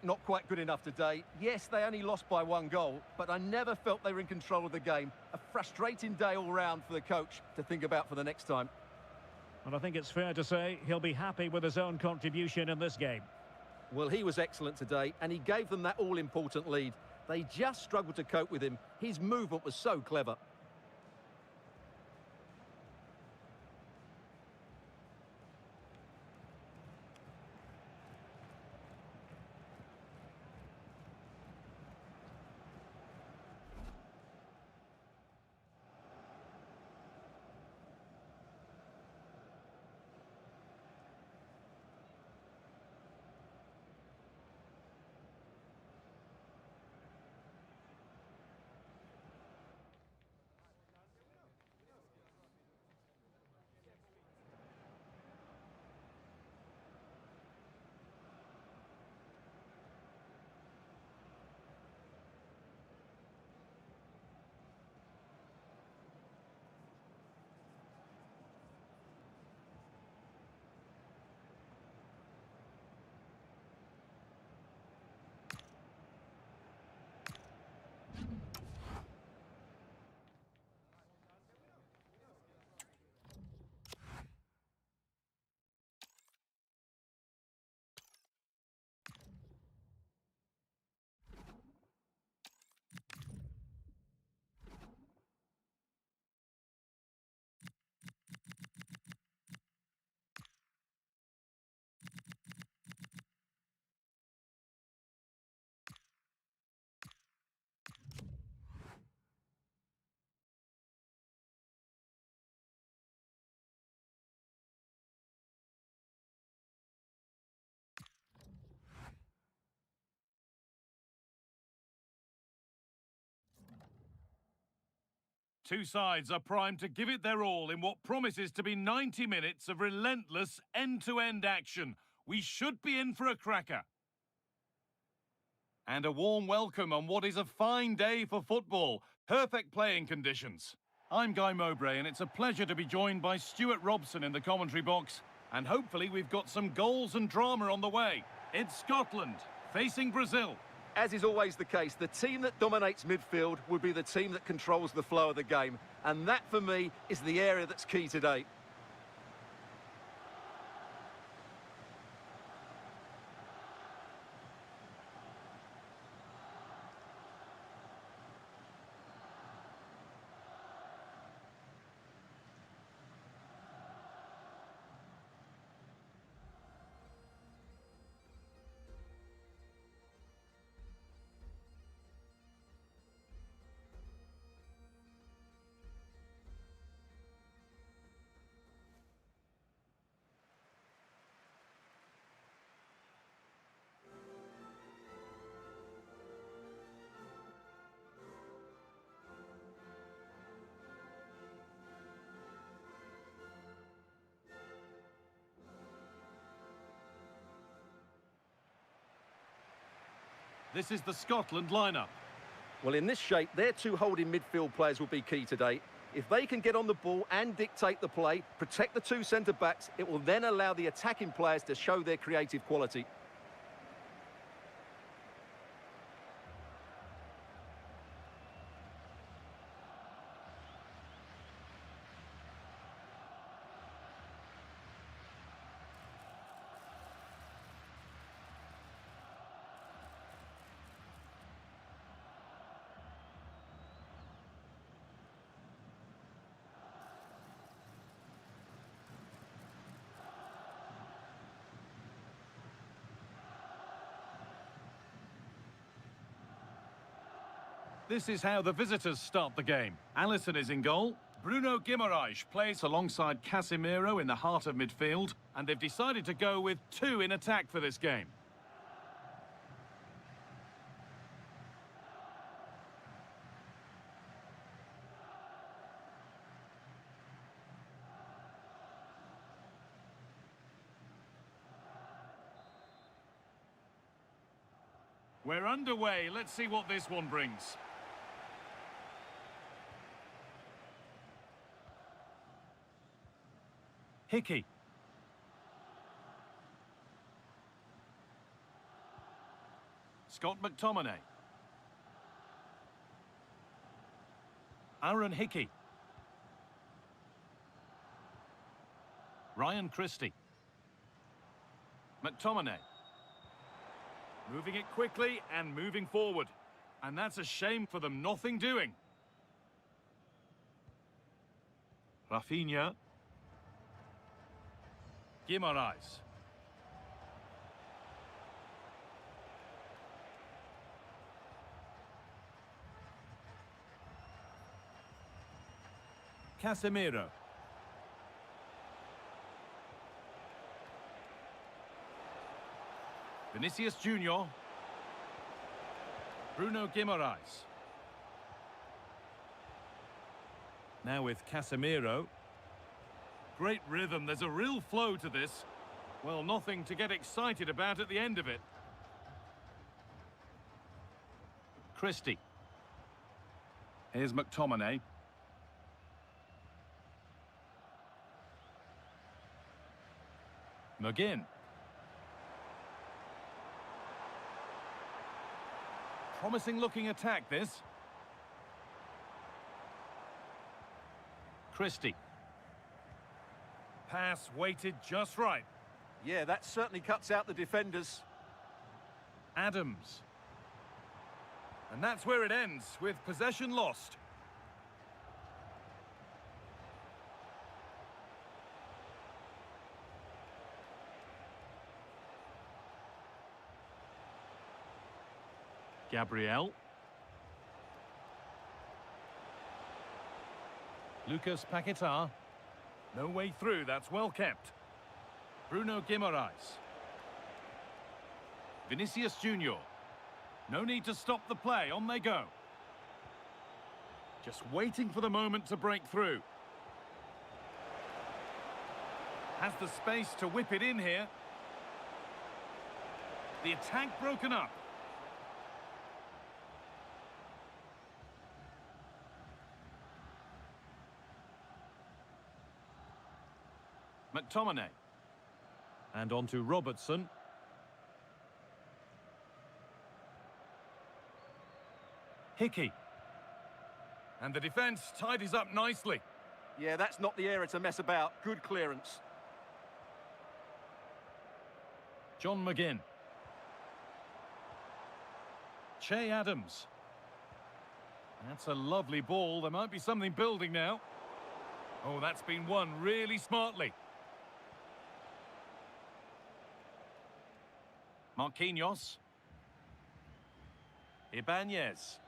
E: Not quite good enough today. Yes, they only lost by 1 goal, but I never felt they were in control of the game. A frustrating day all round for the coach to think about for the next time.
D: And I think it's fair to say he'll be happy with his own contribution in this game.
E: Well, he was excellent today, and he gave them that all-important lead. They just struggled to cope with him. His movement was so clever.
A: Two sides are primed to give it their all in what promises to be 90 minutes of relentless end-to-end action. We should be in for a cracker. And a warm welcome on what is a fine day for football. Perfect playing conditions. I'm Guy Mowbray, and it's a pleasure to be joined by Stuart Robson in the commentary box. And hopefully we've got some goals and drama on the way. It's Scotland facing Brazil.
E: As is always the case, the team that dominates midfield would be the team that controls the flow of the game. And that, for me, is the area that's key today.
A: This is the Scotland lineup.
E: Well, in this shape, their two holding midfield players will be key today. If they can get on the ball and dictate the play, protect the two centre-backs, it will then allow the attacking players to show their creative quality.
A: This is how the visitors start the game. Alisson is in goal. Bruno Guimaraes plays alongside Casemiro in the heart of midfield, and they've decided to go with two in attack for this game. We're underway. Let's see what this one brings. Hickey. Scott McTominay. Aaron Hickey. Ryan Christie. McTominay. Moving it quickly and moving forward. And that's a shame for them, nothing doing. Rafinha. Guimaraes. Casemiro. Vinicius Junior. Bruno Guimaraes. Now with Casemiro. Great rhythm, there's a real flow to this. Well, nothing to get excited about at the end of it. Christie. Here's McTominay. McGinn. Promising looking attack, this. Christie. Pass weighted just right.
E: Yeah, that certainly cuts out the defenders.
A: Adams. And that's where it ends, with possession lost. Gabriel. Lucas Paquetá. No way through, that's well kept. Bruno Guimaraes. Vinicius Junior. No need to stop the play, on they go. Just waiting for the moment to break through. Has the space to whip it in here. The attack broken up. McTominay. And on to Robertson. Hickey. And the defence tidies up nicely.
E: Yeah, that's not the area to mess about. Good clearance.
A: John McGinn. Che Adams. That's a lovely ball. There might be something building now. Oh, that's been won really smartly. Marquinhos. Ibanez.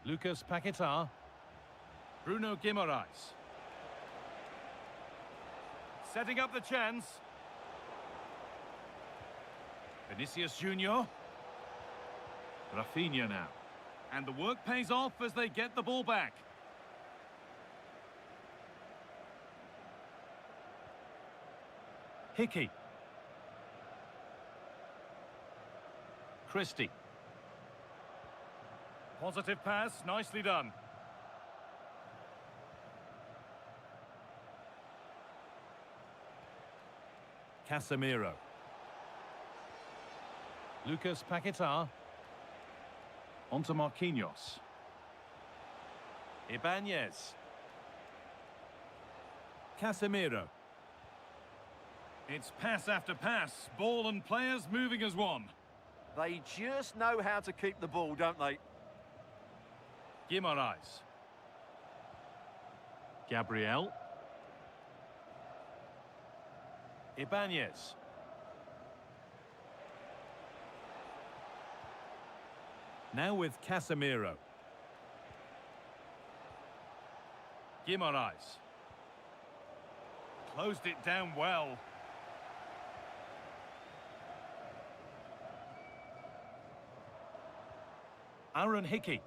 A: Lucas Paquetá. Bruno Guimaraes. Setting up the chance. Vinicius Junior. Rafinha now. And the work pays off as they get the ball back. Hickey. Christie. Positive pass, nicely done. Casemiro. Lucas Paquetá. Onto Marquinhos. Ibanez. Casemiro. It's pass after pass, ball and players moving as one.
E: They just know how to keep the ball, don't they?
A: Guimaraes. Gabriel. Ibanez. Now with Casemiro. Guimaraes. Closed it down well. Aaron Hickey.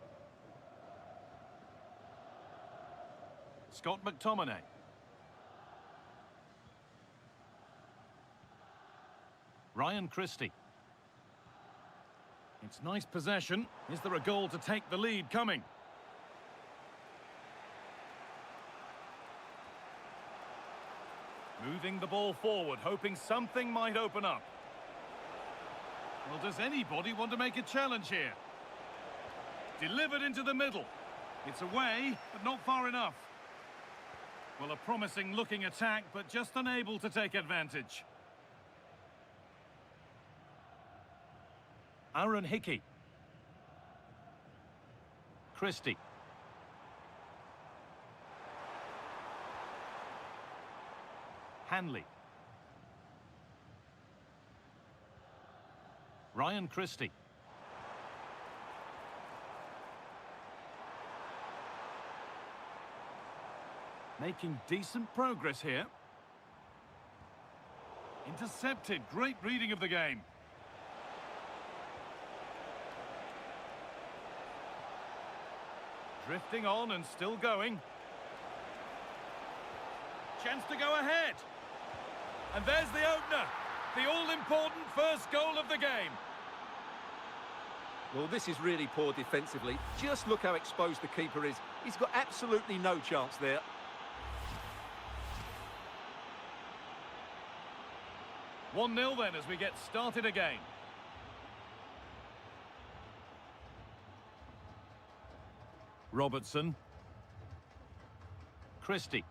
A: Scott McTominay. Ryan Christie. It's nice possession. Is there a goal to take the lead coming? Moving the ball forward, hoping something might open up. Well, does anybody want to make a challenge here? Delivered into the middle. It's away, but not far enough. Well, a promising looking attack, but just unable to take advantage. Aaron Hickey. Christie. Hanley. Ryan Christie. Making decent progress here. Intercepted. Great reading of the game. Drifting on and still going. Chance to go ahead. And there's the opener. The all-important first goal of the game.
E: Well, this is really poor defensively. Just look how exposed the keeper is. He's got absolutely no chance there.
A: One 0 then as we get started again. Robertson. Christie.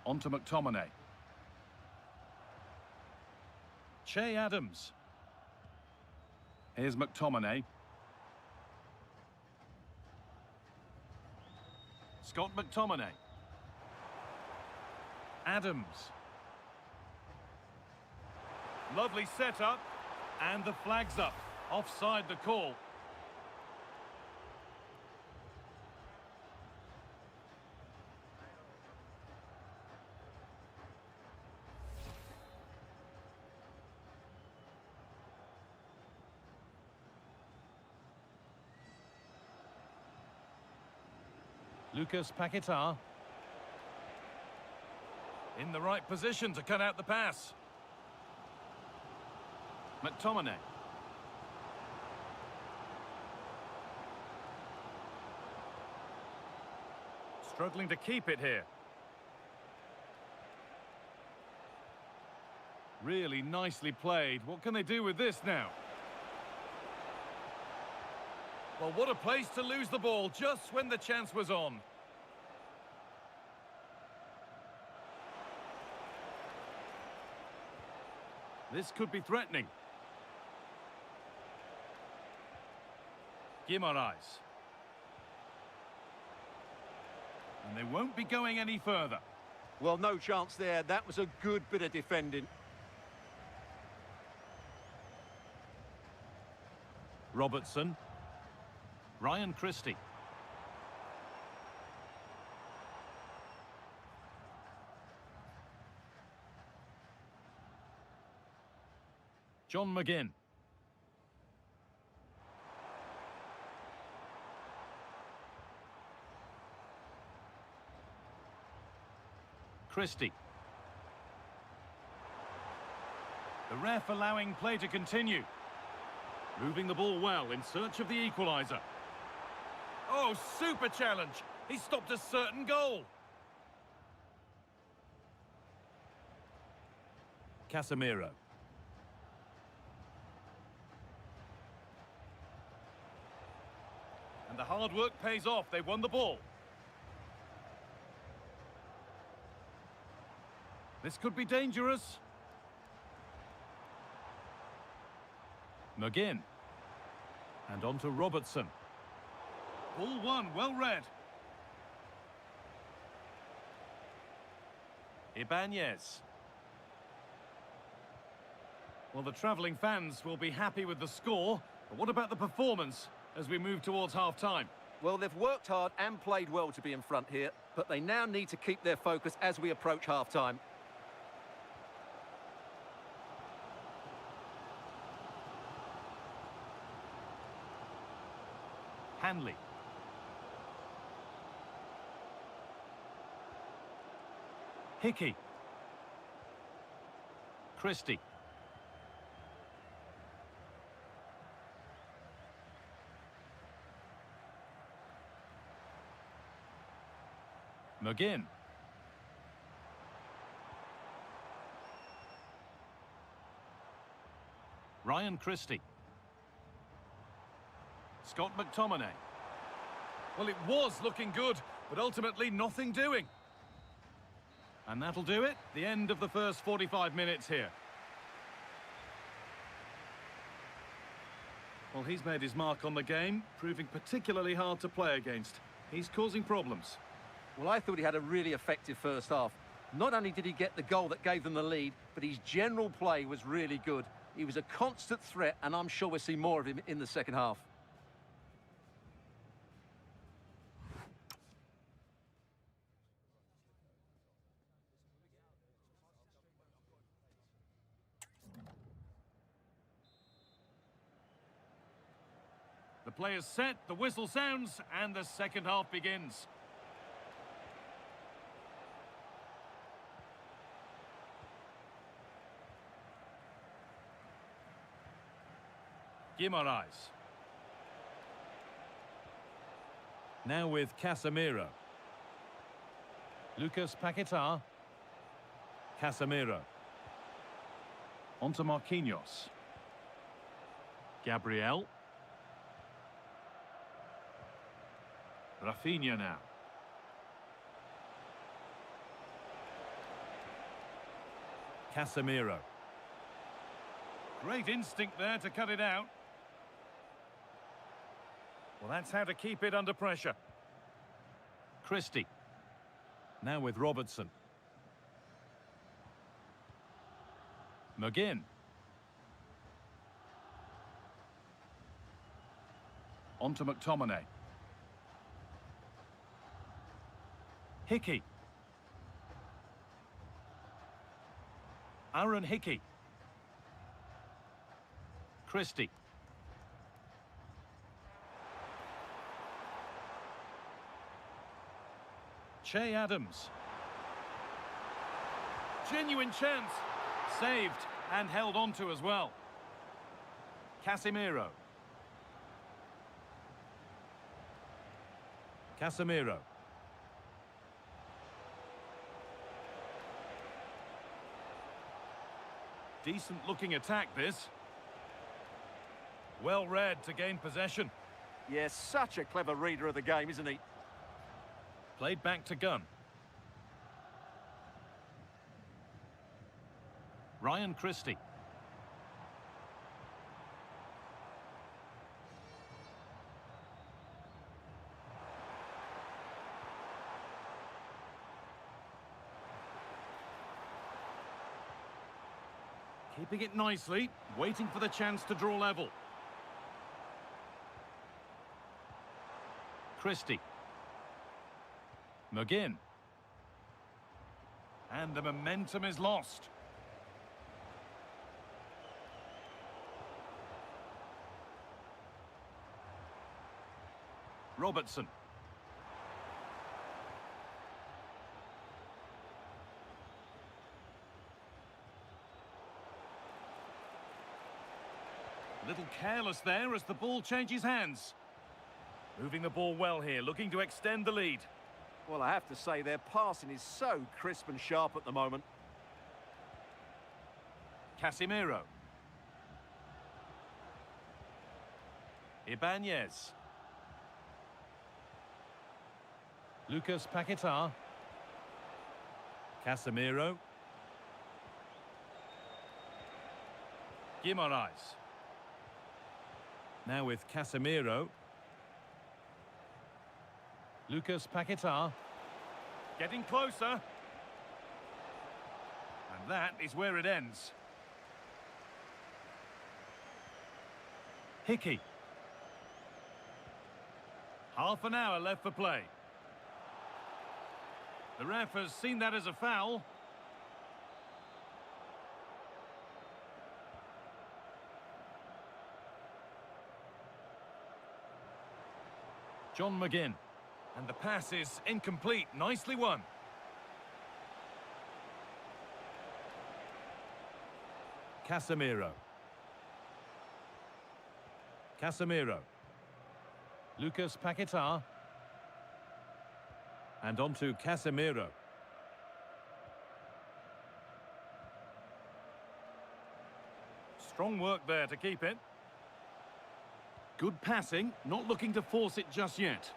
A: On to McTominay. Che Adams. Here's McTominay. Scott McTominay. Adams. Lovely setup. And the flag's up. Offside the call. Lucas Paquetá. In the right position to cut out the pass. McTominay. Struggling to keep it here. Really nicely played. What can they do with this now? Well, what a place to lose the ball just when the chance was on. This could be threatening. Guimaraes. And they won't be going any further.
E: Well, no chance there. That was a good bit of defending.
A: Robertson. Ryan Christie. John McGinn. Christie. The ref allowing play to continue. Moving the ball well in search of the equaliser. Oh, super challenge. He stopped a certain goal. Casemiro. And the hard work pays off. They won the ball. This could be dangerous. McGinn. And on to Robertson. Ball one, well read. Ibanez. Well, the travelling fans will be happy with the score, but what about the performance as we move towards half-time?
E: Well, they've worked hard and played well to be in front here, but they now need to keep their focus as we approach half-time.
A: Hanley. Hickey. Christie. McGinn. Ryan Christie. Scott McTominay. Well, it was looking good, but ultimately nothing doing. And that'll do it. The end of the first 45 minutes here. Well, he's made his mark on the game, proving particularly hard to play against. He's causing problems.
E: Well, I thought he had a really effective first half. Not only did he get the goal that gave them the lead, but his general play was really good. He was a constant threat, and I'm sure we'll see more of him in the second half.
A: The player's set, the whistle sounds, and the second half begins. Guimaraes. Now with Casemiro. Lucas Paquetá. Casemiro. Onto Marquinhos. Gabriel. Rafinha now. Casemiro. Great instinct there to cut it out. Well, that's how to keep it under pressure. Christie. Now with Robertson. McGinn. On to McTominay. Hickey. Aaron Hickey. Christie. Che Adams. Genuine chance. Saved and held onto as well. Casemiro. Casemiro. Decent looking attack this. Well read to gain possession.
E: Yes, such a clever reader of the game, isn't he?
A: Played back to Gunn. Ryan Christie. Keeping it nicely, waiting for the chance to draw level. Christie. McGinn. And the momentum is lost. Robertson. A little careless there as the ball changes hands. Moving the ball well here, looking to extend the lead.
E: Well, I have to say their passing is so crisp and sharp at the moment.
A: Casemiro. Ibanez. Lucas Paquetá. Casemiro. Guimaraes. Now with Casemiro. Lucas Paquetá. Getting closer. And that is where it ends. Hickey. Half an hour left for play. The ref has seen that as a foul. John McGinn. And the pass is incomplete. Nicely won. Casemiro. Casemiro. Lucas Paquetá. And on to Casemiro. Strong work there to keep it. Good passing, not looking to force it just yet.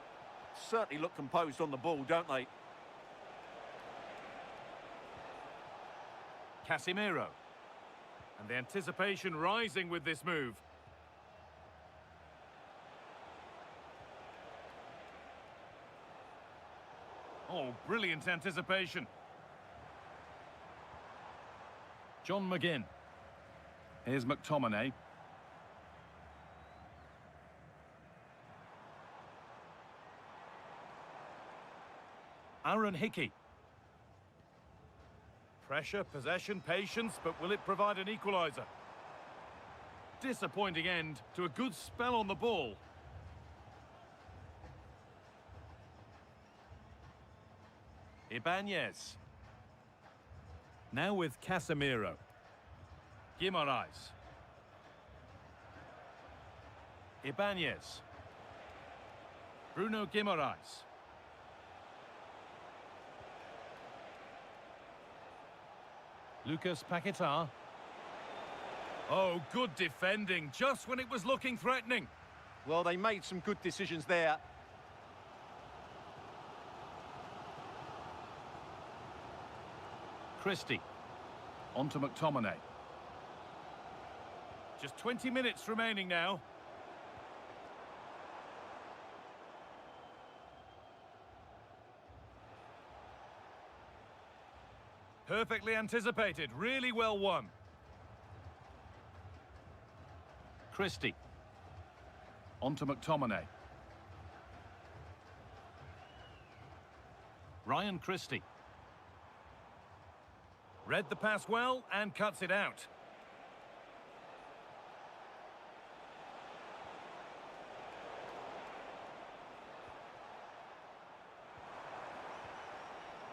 E: Certainly look composed on the ball, don't they?
A: Casemiro. And the anticipation rising with this move. Oh, brilliant anticipation. John McGinn. Here's McTominay. Aaron Hickey. Pressure, possession, patience, but will it provide an equaliser? Disappointing end to a good spell on the ball. Ibanez. Now with Casemiro. Guimaraes. Ibanez. Bruno Guimaraes. Lucas Paquetá. Oh, good defending, just when it was looking threatening.
E: Well, they made some good decisions there.
A: Christie. On to McTominay. Just 20 minutes remaining now. Perfectly anticipated, really well won. Christie. On to McTominay. Ryan Christie. Read the pass well and cuts it out.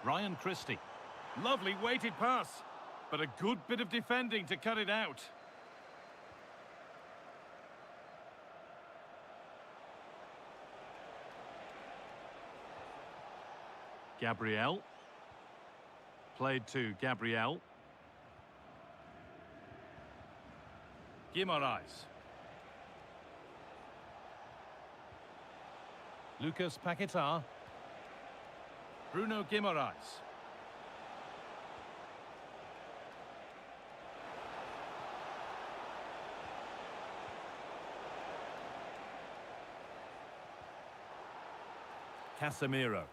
A: Ryan Christie. Lovely weighted pass, but a good bit of defending to cut it out. Gabriel. Played to Gabriel. Guimaraes. Lucas Paquetá. Bruno Guimaraes. Casemiro.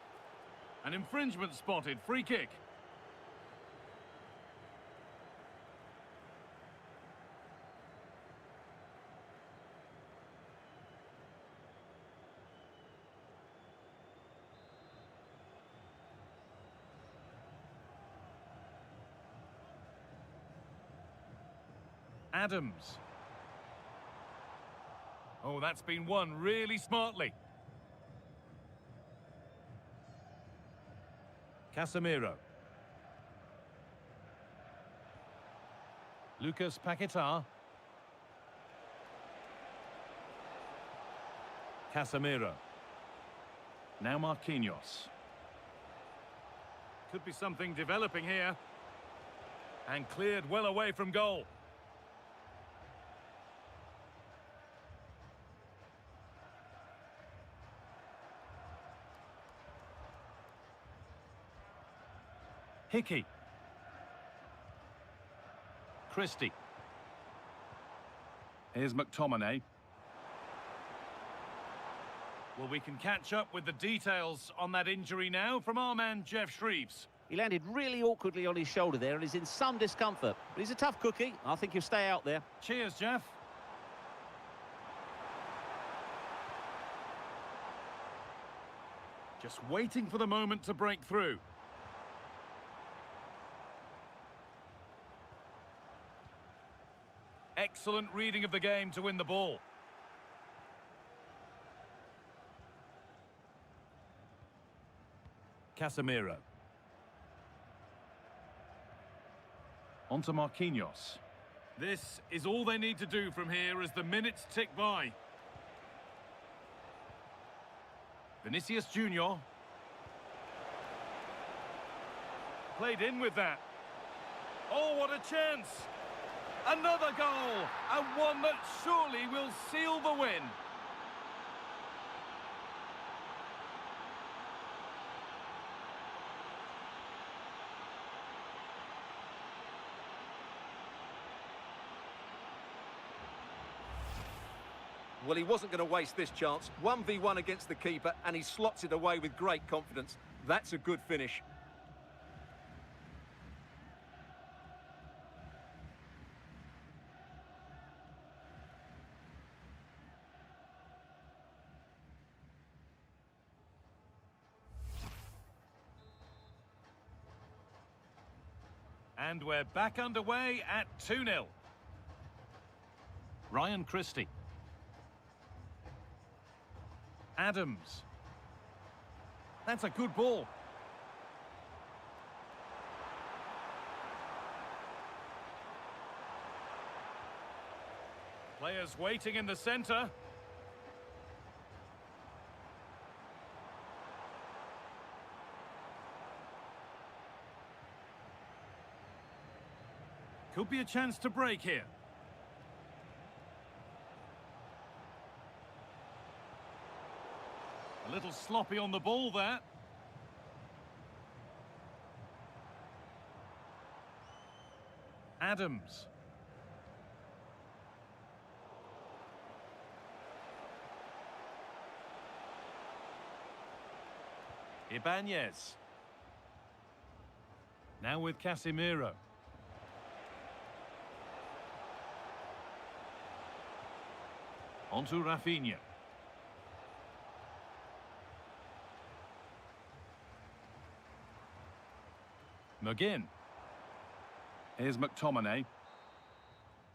A: An infringement spotted, free kick. Adams. Oh, that's been won really smartly. Casemiro. Lucas Paquetá. Casemiro. Now Marquinhos. Could be something developing here. And cleared well away from goal. Hickey. Christie. Here's McTominay. Well, we can catch up with the details on that injury now from our man Jeff Shreves.
C: He landed really awkwardly on his shoulder there and is in some discomfort. But he's a tough cookie. I think he'll stay out there.
A: Cheers, Jeff. Just waiting for the moment to break through. Excellent reading of the game to win the ball. Casemiro. Onto Marquinhos. This is all they need to do from here as the minutes tick by. Vinicius Junior. Played in with that. Oh, what a chance! Another goal, and one that surely will seal the win.
E: Well, he wasn't going to waste this chance. 1v1 against the keeper, and he slots it away with great confidence. That's a good finish.
A: And we're back underway at 2-0. Ryan Christie. Adams. That's a good ball. Players waiting in the centre. Could be a chance to break here. A little sloppy on the ball there. Adams. Ibanez. Now with Casemiro. Onto Rafinha. McGinn. Here's McTominay.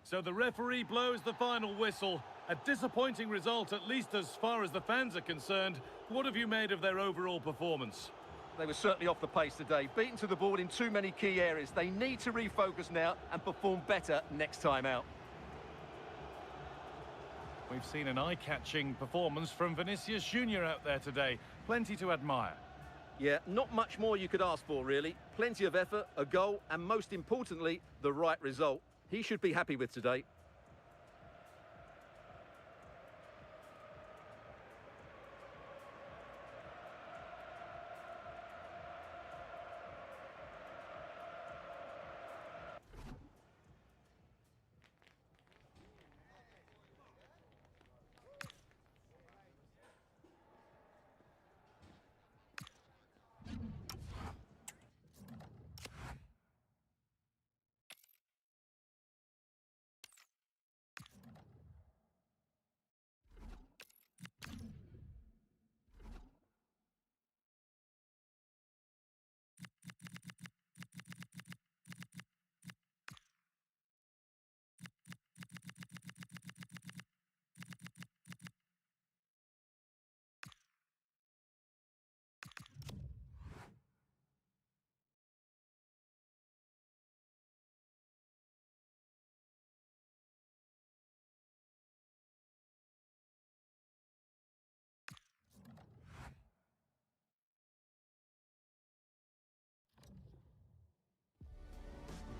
A: So the referee blows the final whistle. A disappointing result, at least as far as the fans are concerned. What have you made of their overall performance?
E: They were certainly off the pace today. Beaten to the ball in too many key areas. They need to refocus now and perform better next time out.
A: We've seen an eye-catching performance from Vinicius Junior out there today. Plenty to admire.
E: Yeah, not much more you could ask for, really. Plenty of effort, a goal, and most importantly, the right result. He should be happy with today.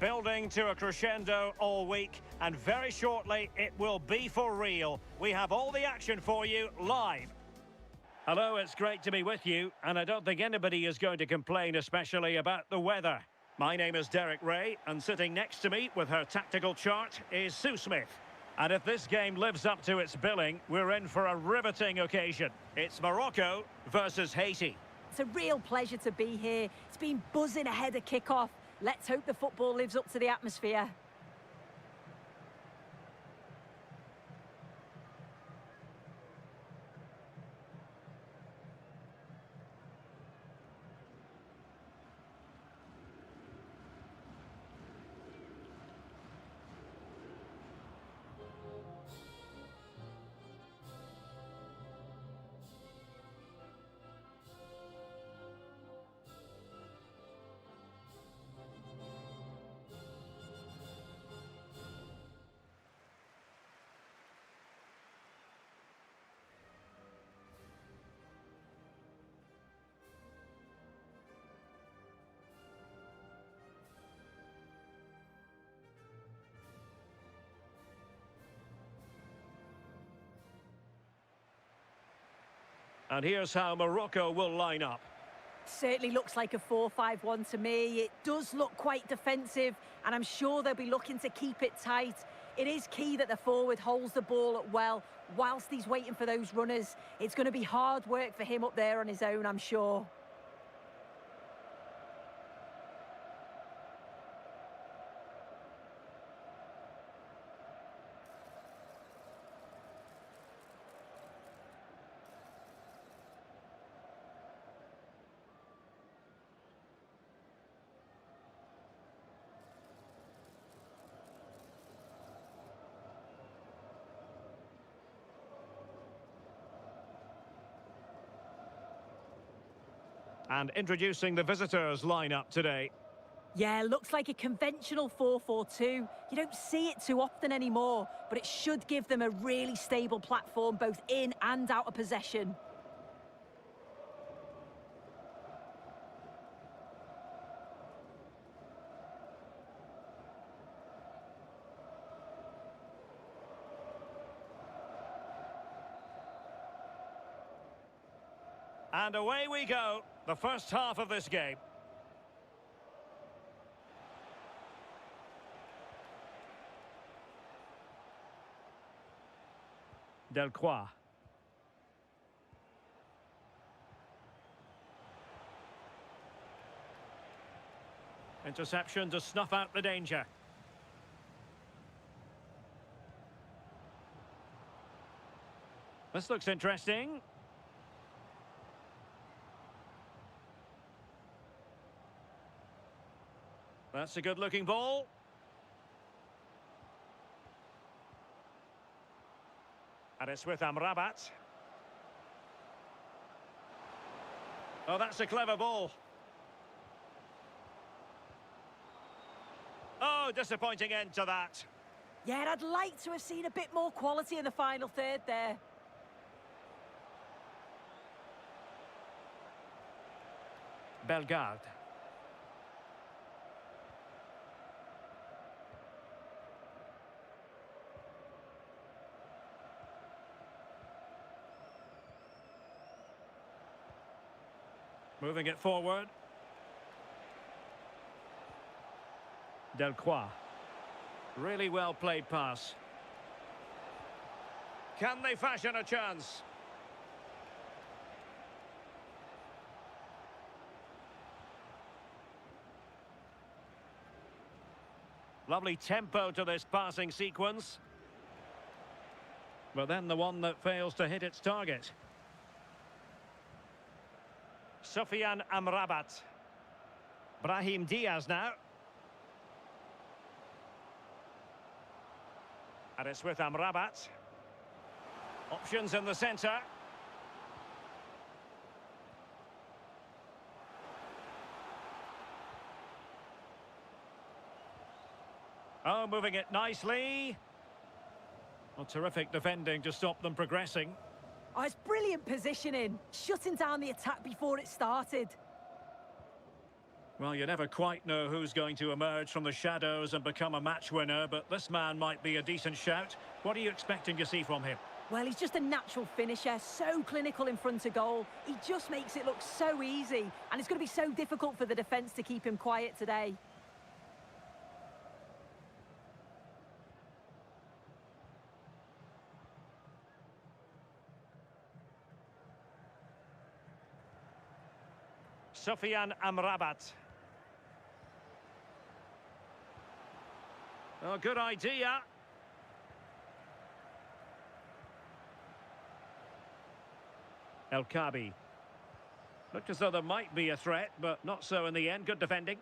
D: Building to a crescendo all week, and very shortly it will be for real. We have all the action for you live. Hello, it's great to be with you, and I don't think anybody is going to complain, especially about the weather. My name is Derek Ray, and sitting next to me with her tactical chart is Sue Smith. And if this game lives up to its billing, we're in for a riveting occasion. It's Morocco versus Haiti.
B: It's a real pleasure to be here. It's been buzzing ahead of kick-off. Let's hope the football lives up to the atmosphere.
D: And here's how Morocco will line up.
B: Certainly looks like a 4-5-1 to me. It does look quite defensive, and I'm sure they'll be looking to keep it tight. It is key that the forward holds the ball up well whilst he's waiting for those runners. It's going to be hard work for him up there on his own, I'm sure.
D: And introducing the visitors lineup today.
B: Yeah, looks like a conventional 4-4-2. You don't see it too often anymore, but it should give them a really stable platform both in and out of possession.
D: And away we go, the first half of this game. Delcroix. Interception to snuff out the danger. This looks interesting. That's a good-looking ball. And it's with Amrabat. Oh, that's a clever ball. Oh, disappointing end to that.
B: Yeah, I'd like to have seen a bit more quality in the final third there.
D: Bellegarde. Moving it forward. Delcroix. Really well played pass. Can they fashion a chance? Lovely tempo to this passing sequence. But then the one that fails to hit its target. Sofiane Amrabat. Brahim Diaz now. And it's with Amrabat. Options in the centre. Oh, moving it nicely. Well, terrific defending to stop them progressing.
B: Oh, it's brilliant positioning, shutting down the attack before it started.
D: Well, you never quite know who's going to emerge from the shadows and become a match winner, but this man might be a decent shout. What are you expecting to see from him?
B: Well, he's just a natural finisher, so clinical in front of goal. He just makes it look so easy, and it's going to be so difficult for the defence to keep him quiet today.
D: Sofiane Amrabat. Oh, good idea. El Kabi. Looked as though there might be a threat, but not so in the end. Good defending.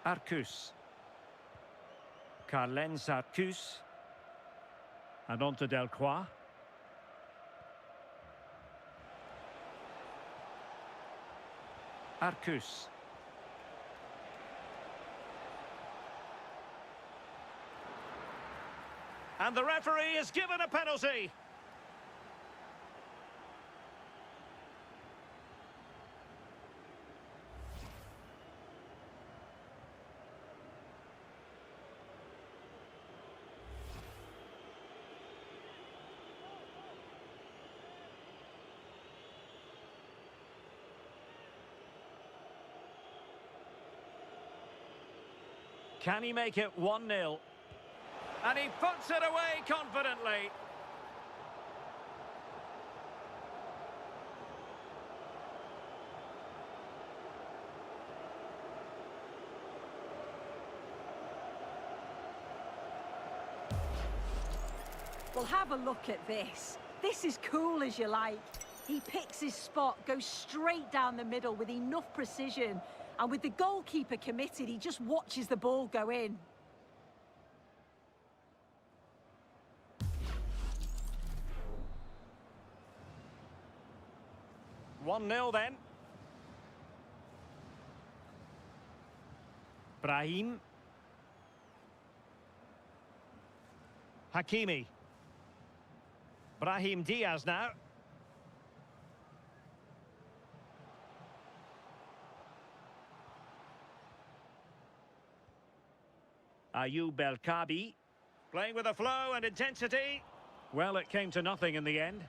D: Arcus. Carlens Arcus. And on to Delcroix. Arcus. And the referee is given a penalty. Can he make it 1-0? And he puts it away confidently.
B: Well, have a look at this. This is cool as you like. He picks his spot, goes straight down the middle with enough precision. And with the goalkeeper committed, he just watches the ball go in.
D: One 0 then. Brahim. Hakimi. Brahim Diaz now. Ayoub El Kabi. Playing with a flow and intensity. Well, it came to nothing in the end.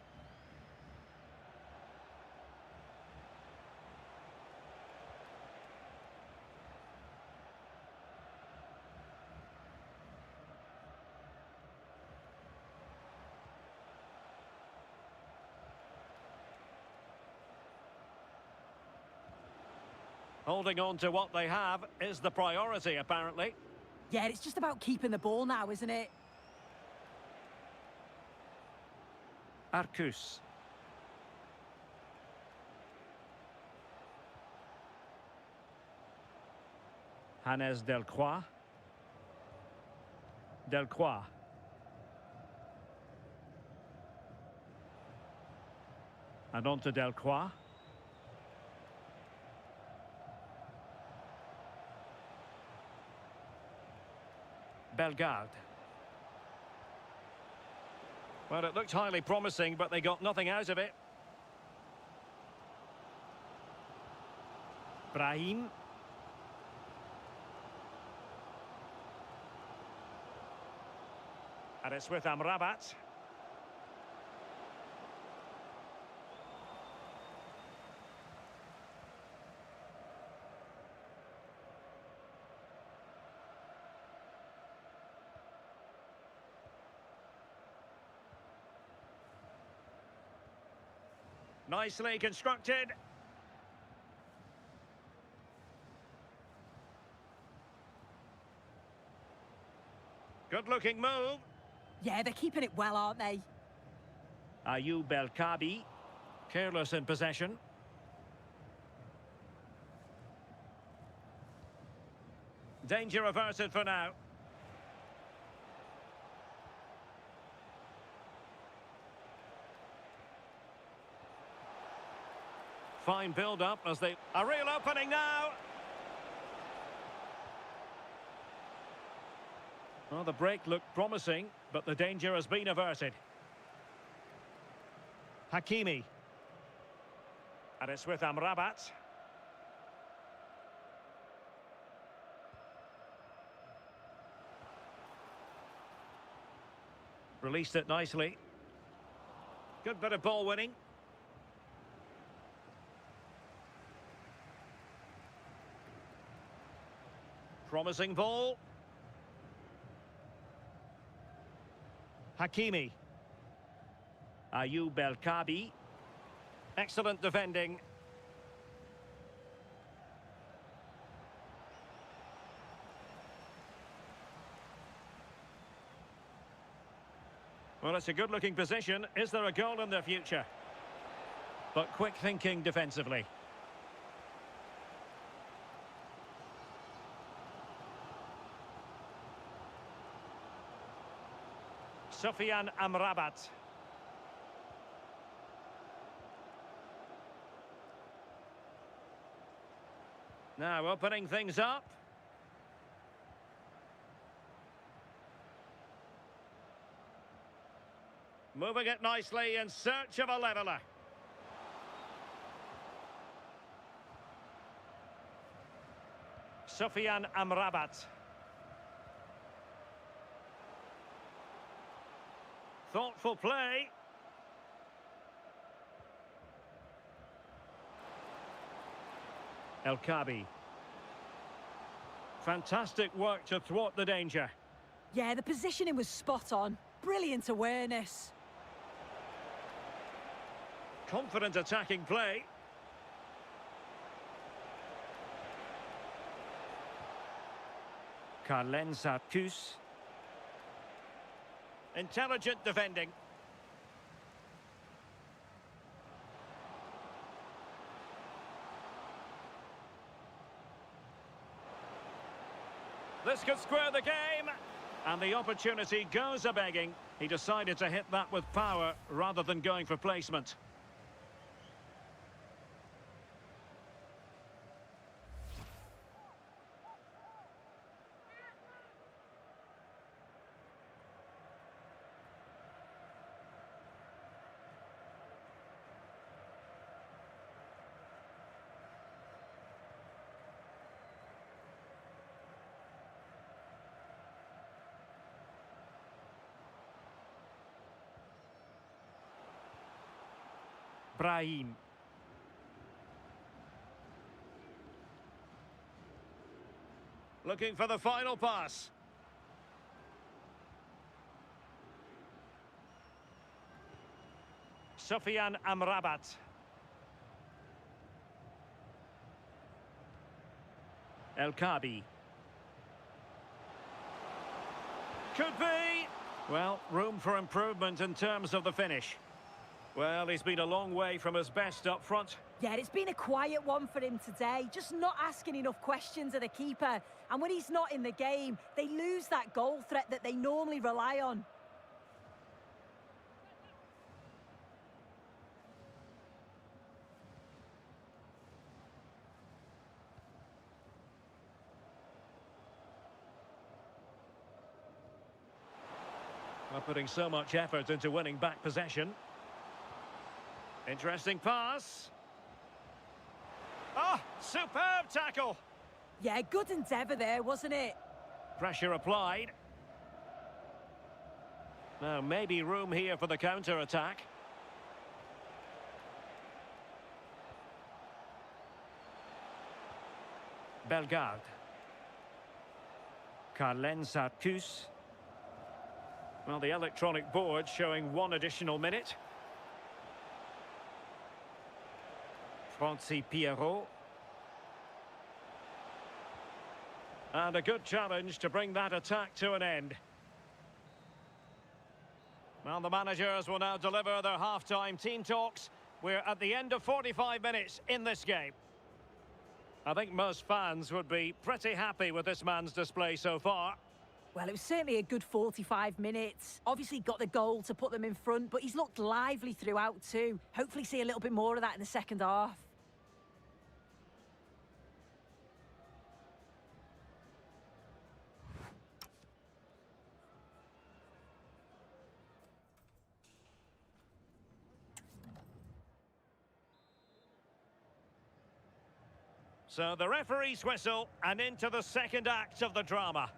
D: Holding on to what they have is the priority, apparently.
B: Yeah, it's just about keeping the ball now, isn't it?
D: Arcus. Hannes Delcroix. Delcroix. And on to Delcroix. Bellegarde. Well, it looked highly promising, but they got nothing out of it. Brahim. And it's with Amrabat. Nicely constructed. Good-looking move.
B: Yeah, they're keeping it well, aren't they?
D: Ayoub El Kabi, careless in possession. Danger averted for now. Fine build-up as they... A real opening now! Well, the break looked promising, but the danger has been averted. Hakimi. And it's with Amrabat. Released it nicely. Good bit of ball winning. Promising ball. Hakimi. Ayoub El Kabi. Excellent defending. Well, it's a good-looking position. Is there a goal in the future? But quick thinking defensively. Sofiane Amrabat. Now opening things up. Moving it nicely in search of a leveller. Sofiane Amrabat. Thoughtful play. El Kabi. Fantastic work to thwart the danger.
B: Yeah, the positioning was spot on. Brilliant awareness.
D: Confident attacking play. Carlen Sarkus. Intelligent defending. This could square the game. And the opportunity goes a-begging. He decided to hit that with power rather than going for placement. Brahim. Looking for the final pass. Sufyan Amrabat. El Kabi. Could be. Well, room for improvement in terms of the finish. Well, he's been a long way from his best up front.
B: Yeah, it's been a quiet one for him today. Just not asking enough questions of the keeper. And when he's not in the game, they lose that goal threat that they normally rely on.
D: Not putting so much effort into winning back possession. Interesting pass. Oh, superb tackle.
B: Yeah, good endeavour there, wasn't it?
D: Pressure applied. Now, maybe room here for the counter-attack. Bellegarde. Carlen Sarkus. Well, the electronic board showing one additional minute. Francis Pierrot. And a good challenge to bring that attack to an end. Well, the managers will now deliver their half-time team talks. We're at the end of 45 minutes in this game. I think most fans would be pretty happy with this man's display so far.
B: Well, it was certainly a good 45 minutes. Obviously got the goal to put them in front, but he's looked lively throughout too. Hopefully see a little bit more of that in the second half.
D: So the referee's whistle and into the second act of the drama.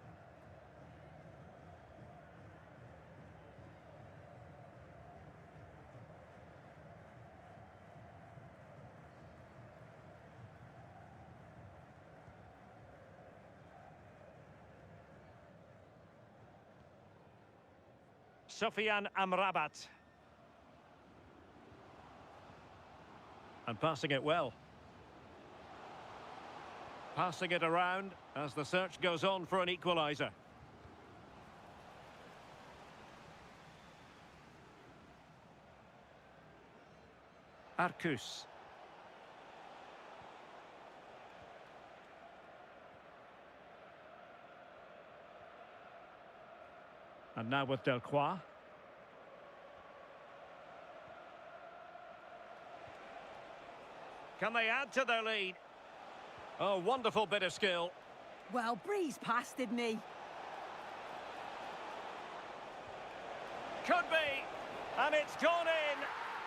D: Sufyan Amrabat. And passing it well. Passing it around as the search goes on for an equaliser. Arcus. And now with Delcroix. Can they add to their lead? Oh, wonderful bit of skill.
B: Well, breezed past, didn't he?
D: Could be. And it's gone in.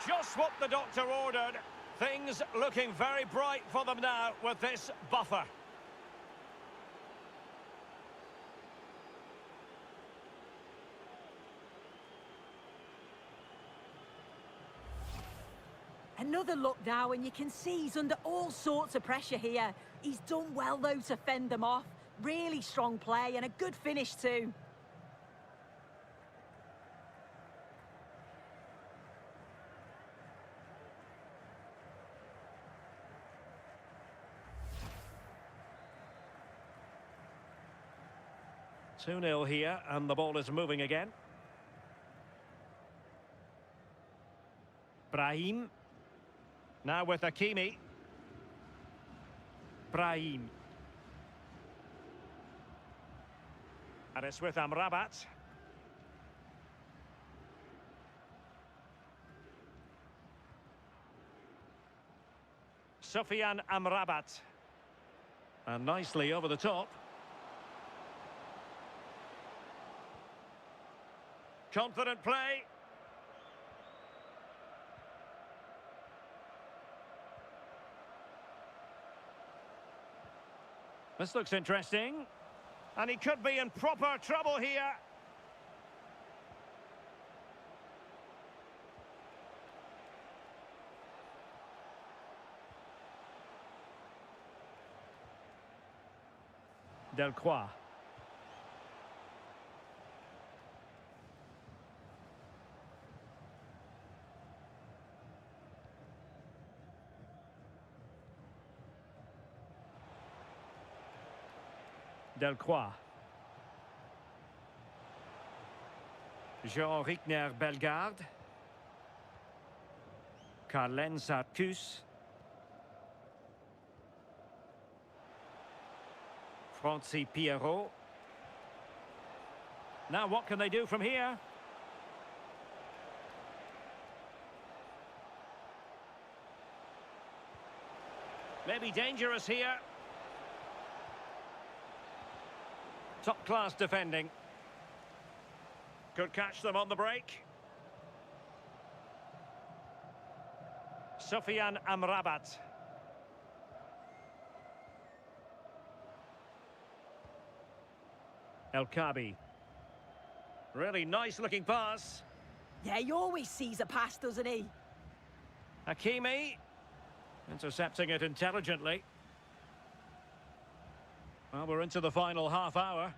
D: Just what the doctor ordered. Things looking very bright for them now with this buffer.
B: Another look now, and you can see he's under all sorts of pressure here. He's done well, though, to fend them off. Really strong play and a good finish too.
D: Two 0 here, and the ball is moving again. Brahim. Now with Hakimi. Brahim. And it's with Amrabat. Sufyan Amrabat. And nicely over the top. Confident play. This looks interesting. And he could be in proper trouble here. Delcroix. Delcroix. Jean Rickner Bellegarde. Carlen Sarkus. Francis Pierrot. Now what can they do from here? Maybe dangerous here. Top-class defending. Could catch them on the break. Sufyan Amrabat. El Kabi. Really nice-looking pass.
B: Yeah, he always sees a pass, doesn't he?
D: Hakimi. Intercepting it intelligently. Well, we're into the final half hour.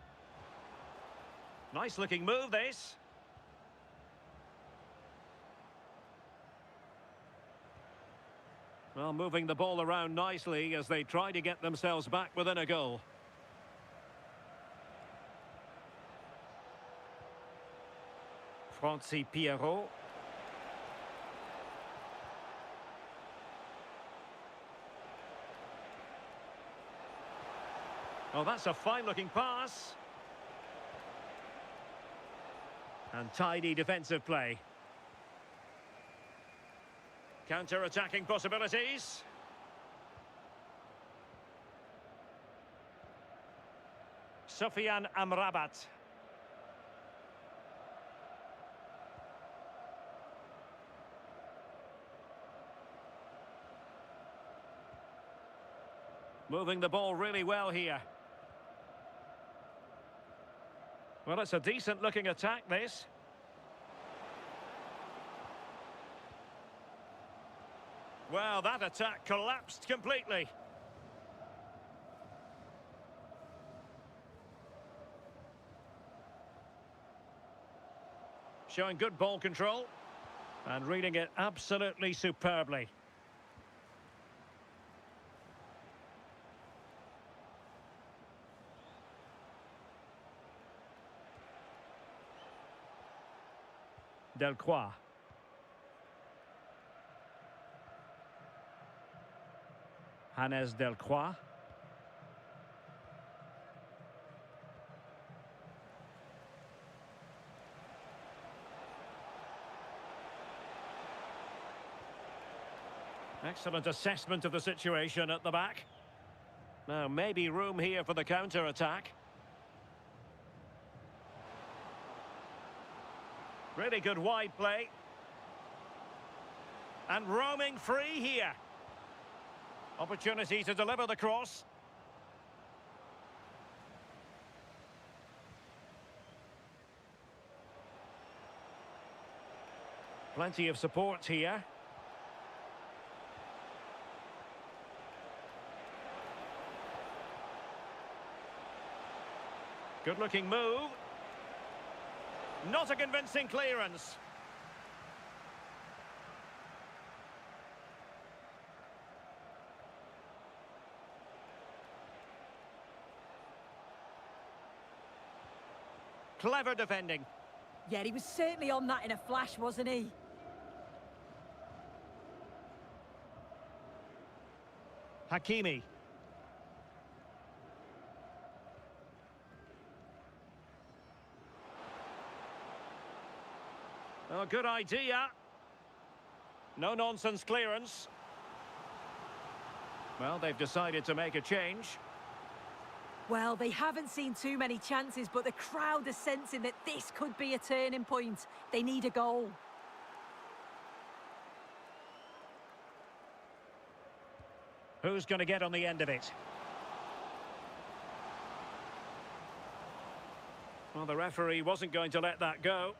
D: Nice looking move, this. Well, moving the ball around nicely as they try to get themselves back within a goal. Francis Pierrot. Oh, that's a fine-looking pass. And tidy defensive play. Counter-attacking possibilities. Sufyan Amrabat. Moving the ball really well here. Well, it's a decent-looking attack, this. Well, that attack collapsed completely. Showing good ball control and reading it absolutely superbly. Delcroix. Hannes Delcroix. Excellent assessment of the situation at the back. Now, maybe room here for the counter-attack. Really good wide play. And roaming free here. Opportunity to deliver the cross. Plenty of support here. Good-looking move. Not a convincing clearance. Clever defending.
B: Yeah, he was certainly on that in a flash, wasn't he?
D: Hakimi. Oh, good idea. No-nonsense clearance. Well, they've decided to make a change.
B: Well, they haven't seen too many chances, but the crowd is sensing that this could be a turning point. They need a goal.
D: Who's going to get on the end of it? Well, the referee wasn't going to let that go.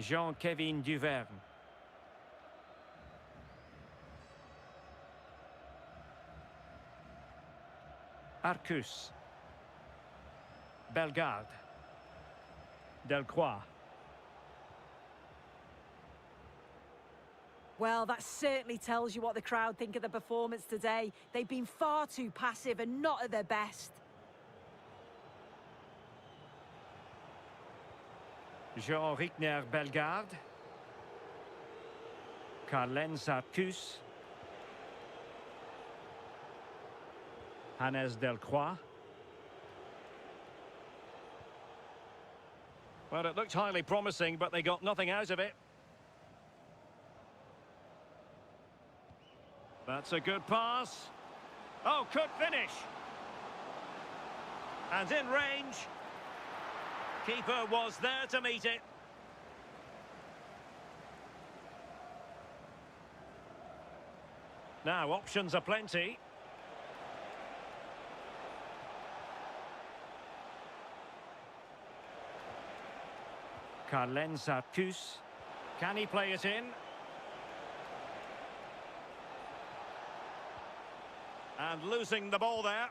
D: Jean-Kevin Duverne. Arcus. Bellegarde. Delcroix.
B: Well, that certainly tells you what the crowd think of the performance today. They've been far too passive and not at their best.
D: Jean-Rickner Bellegarde. Carlens Arcus. Hannes Delcroix. Well, it looked highly promising, but they got nothing out of it. That's a good pass. Oh, could finish. And in range. Keeper was there to meet it. Now, options are plenty. Carlens Arcus. Can he play it in? And losing the ball there.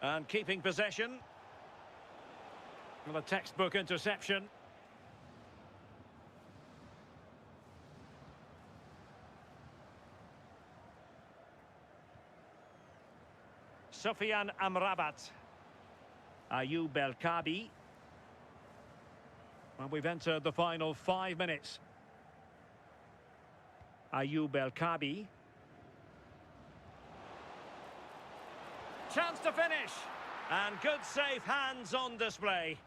D: And keeping possession. Well, a textbook interception. Sofiane Amrabat. Ayoub El Kabi. Well, we've entered the final 5 minutes. Ayoub El Kabi. Chance to finish. And good safe hands on display.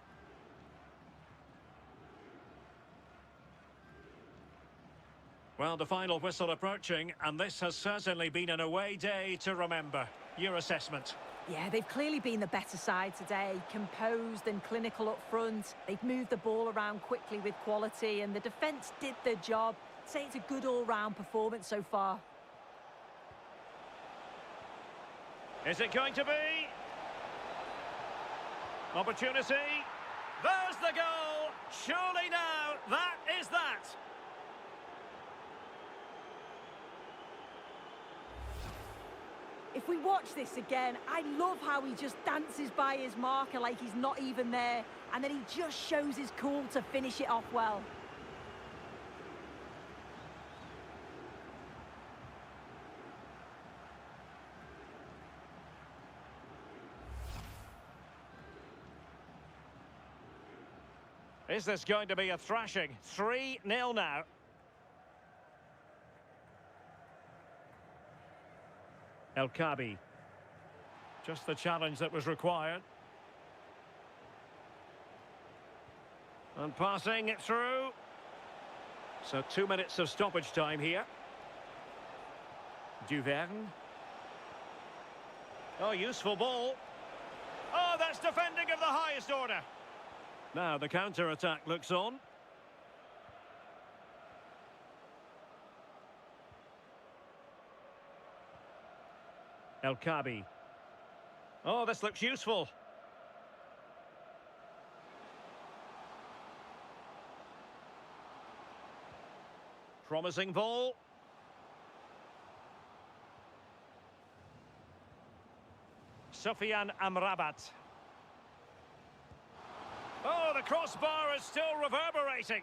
D: Well, the final whistle approaching, and this has certainly been an away day to remember. Your assessment?
B: Yeah, they've clearly been the better side today, composed and clinical up front. They've moved the ball around quickly with quality, and the defence did their job. I'd say it's a good all-round performance so far.
D: Is it going to be? Opportunity. There's the goal. Surely now, that is that.
B: If we watch this again, I love how he just dances by his marker like he's not even there, and then he just shows his cool to finish it off well.
D: Is this going to be a thrashing? 3-0 now. El Kabi. Just the challenge that was required. And passing it through. So 2 minutes of stoppage time here. Duverne. Oh, useful ball. Oh, that's defending of the highest order. Now the counter-attack looks on. El Kabi. Oh, this looks useful. Promising ball. Sufyan Amrabat. Oh, the crossbar is still reverberating.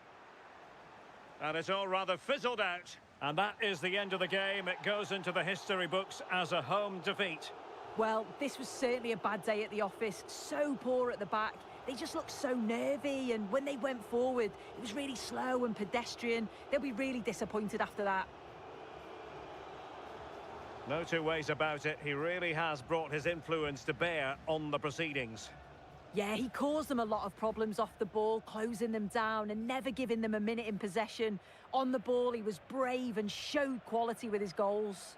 D: And it's all rather fizzled out. And that is the end of the game. It goes into the history books as a home defeat.
B: Well, this was certainly a bad day at the office. So poor at the back. They just looked so nervy, and when they went forward, it was really slow and pedestrian. They'll be really disappointed after that.
D: No two ways about it. He really has brought his influence to bear on the proceedings.
B: Yeah, he caused them a lot of problems off the ball, closing them down and never giving them a minute in possession. On the ball, he was brave and showed quality with his goals.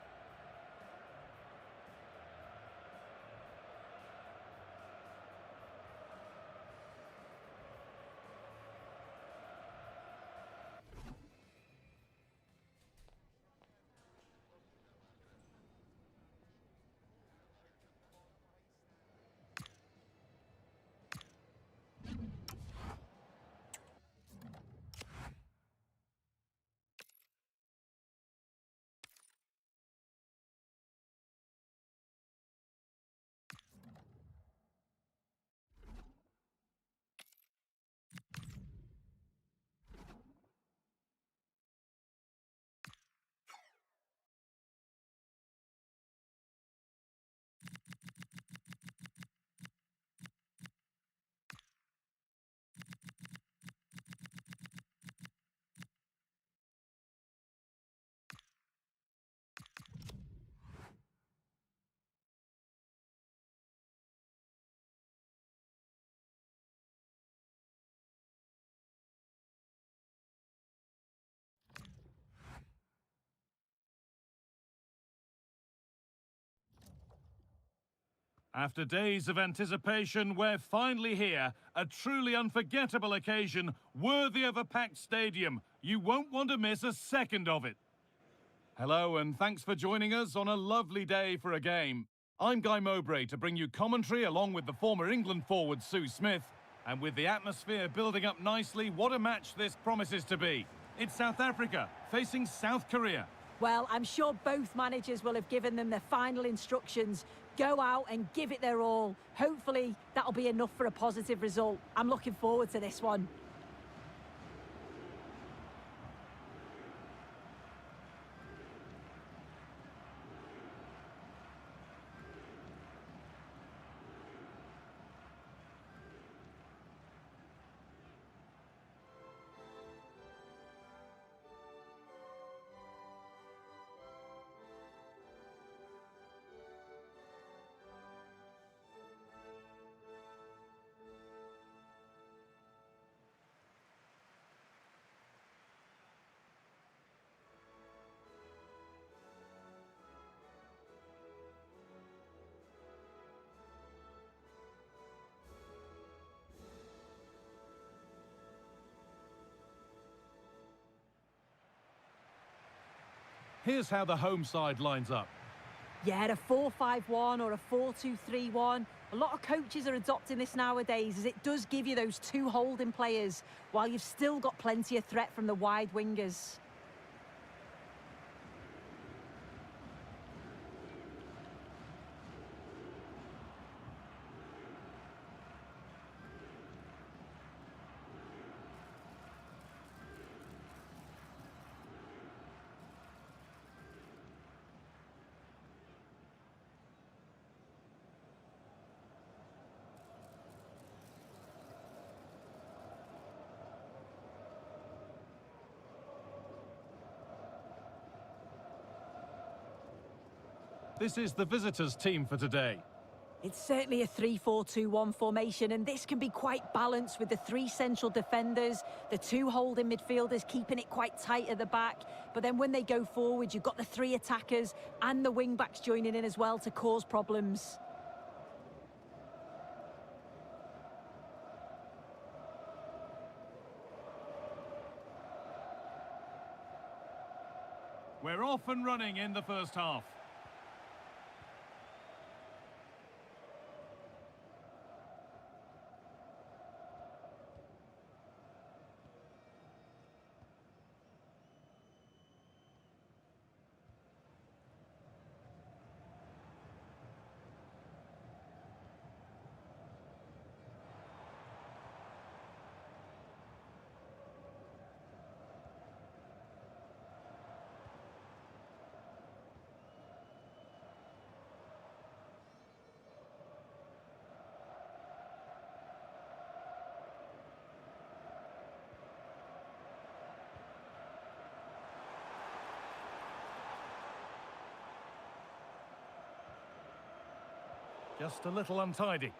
A: After days of anticipation, we're finally here. A truly unforgettable occasion, worthy of a packed stadium. You won't want to miss a second of it. Hello, and thanks for joining us on a lovely day for a game. I'm Guy Mowbray to bring you commentary along with the former England forward Sue Smith. And with the atmosphere building up nicely, what a match this promises to be. It's South Africa facing South Korea.
B: Well, I'm sure both managers will have given them their final instructions. Go out and give it their all. Hopefully, that'll be enough for a positive result. I'm looking forward to this one.
A: Here's how the home side lines up.
B: Yeah, a 4-5-1 or a 4-2-3-1. A lot of coaches are adopting this nowadays, as it does give you those two holding players, while you've still got plenty of threat from the wide wingers.
A: This is the visitors' team for today.
B: It's certainly a 3-4-2-1 formation, and this can be quite balanced with the three central defenders, the two holding midfielders keeping it quite tight at the back. But then when they go forward, you've got the three attackers and the wing-backs joining in as well to cause problems.
A: We're off and running in the first half. Just a little untidy.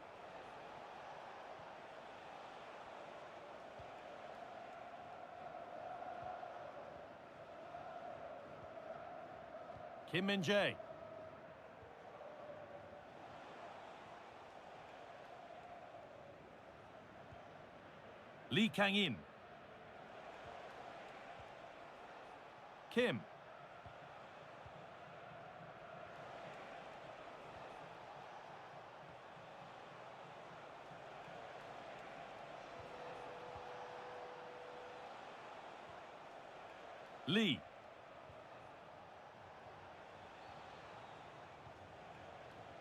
A: Kim Min-jae. Lee Kang-in. Kim. Lee.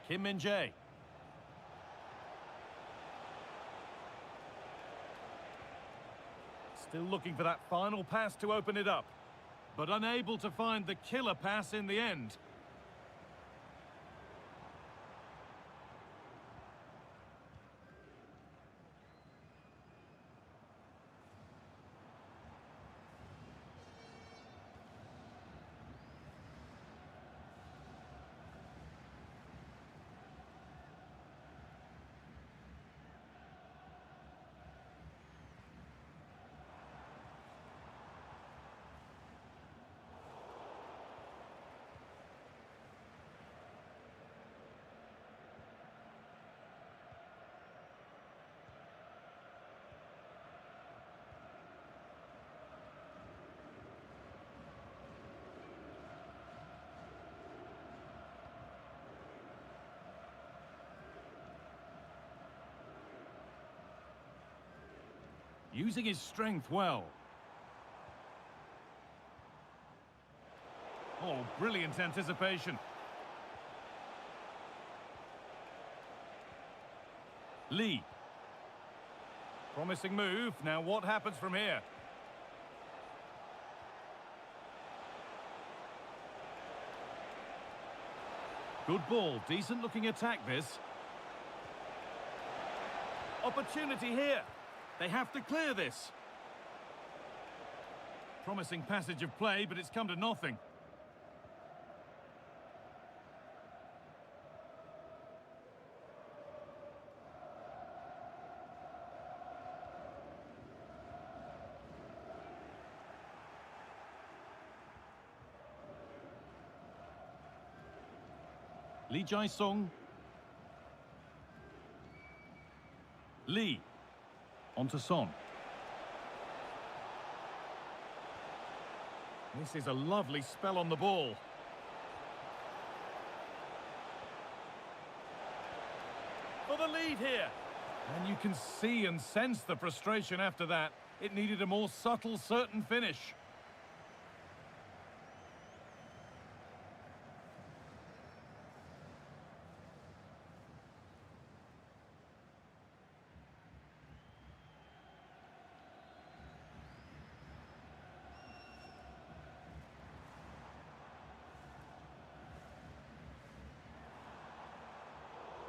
A: Kim Min-jae. Still looking for that final pass to open it up, but unable to find the killer pass in the end. Using his strength well. Oh, brilliant anticipation. Lee. Promising move. Now what happens from here? Good ball. Decent looking attack this. Opportunity here. They have to clear this. Promising passage of play, but it's come to nothing. Lee Jae-sung. Lee. On to Son. This is a lovely spell on the ball. For the lead here. And you can see and sense the frustration after that. It needed a more subtle, certain finish.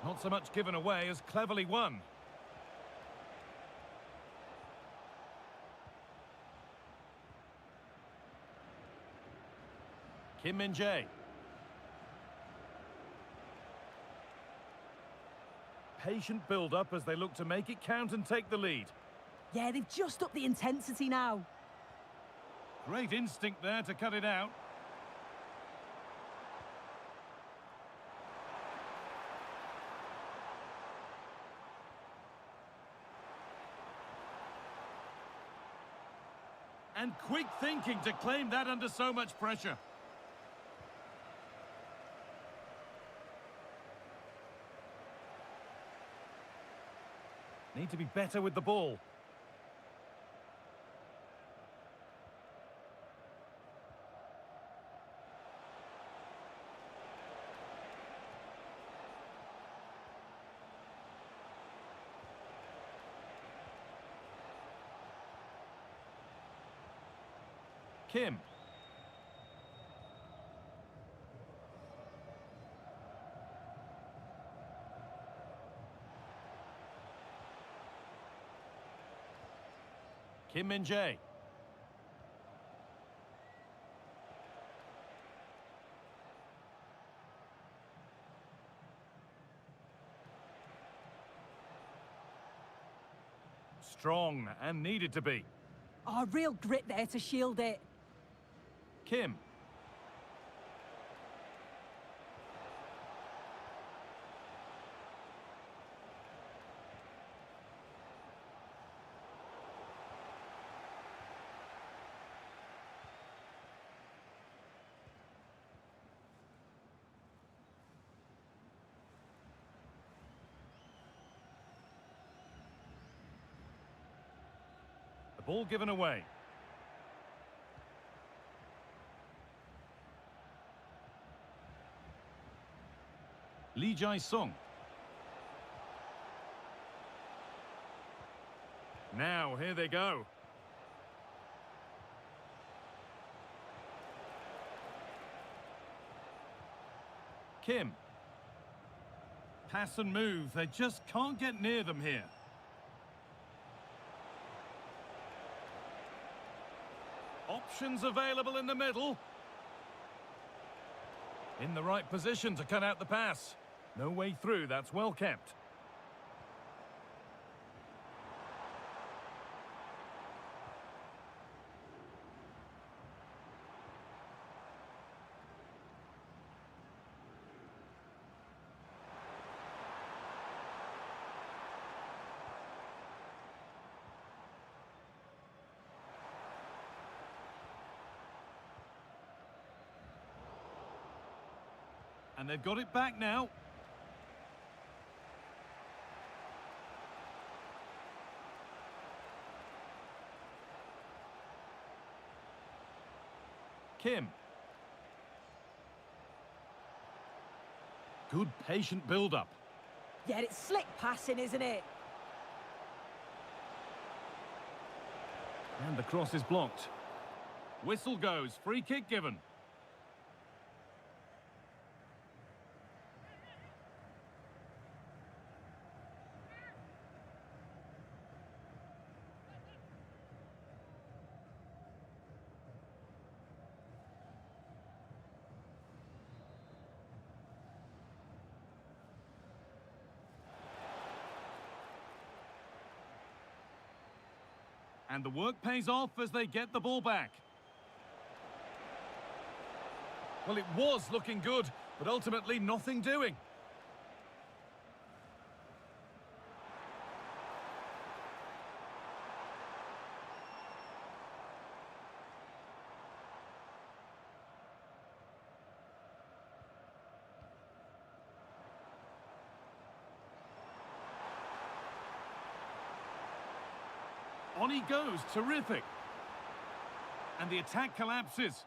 A: Not so much given away as cleverly won. Kim Min-jae. patient build-up as they look to make it count and take the lead.
B: Yeah, they've just upped the intensity now.
A: Great instinct there to cut it out. And quick thinking to claim that under so much pressure. Need to be better with the ball. Kim. Kim Min-jae. Strong and needed to be.
B: Oh, real grit there to shield it.
A: Kim. The ball given away. Lee Jae-sung. Now, here they go. Kim. Pass and move. They just can't get near them here. Options available in the middle. In the right position to cut out the pass. No way through, that's well kept. And they've got it back now. Kim. Good patient build-up.
B: Yeah, it's slick passing, isn't it?
A: And the cross is blocked. Whistle goes, free kick given. And the work pays off as they get the ball back. Well, it was looking good, but ultimately nothing doing. On he goes, terrific. And the attack collapses.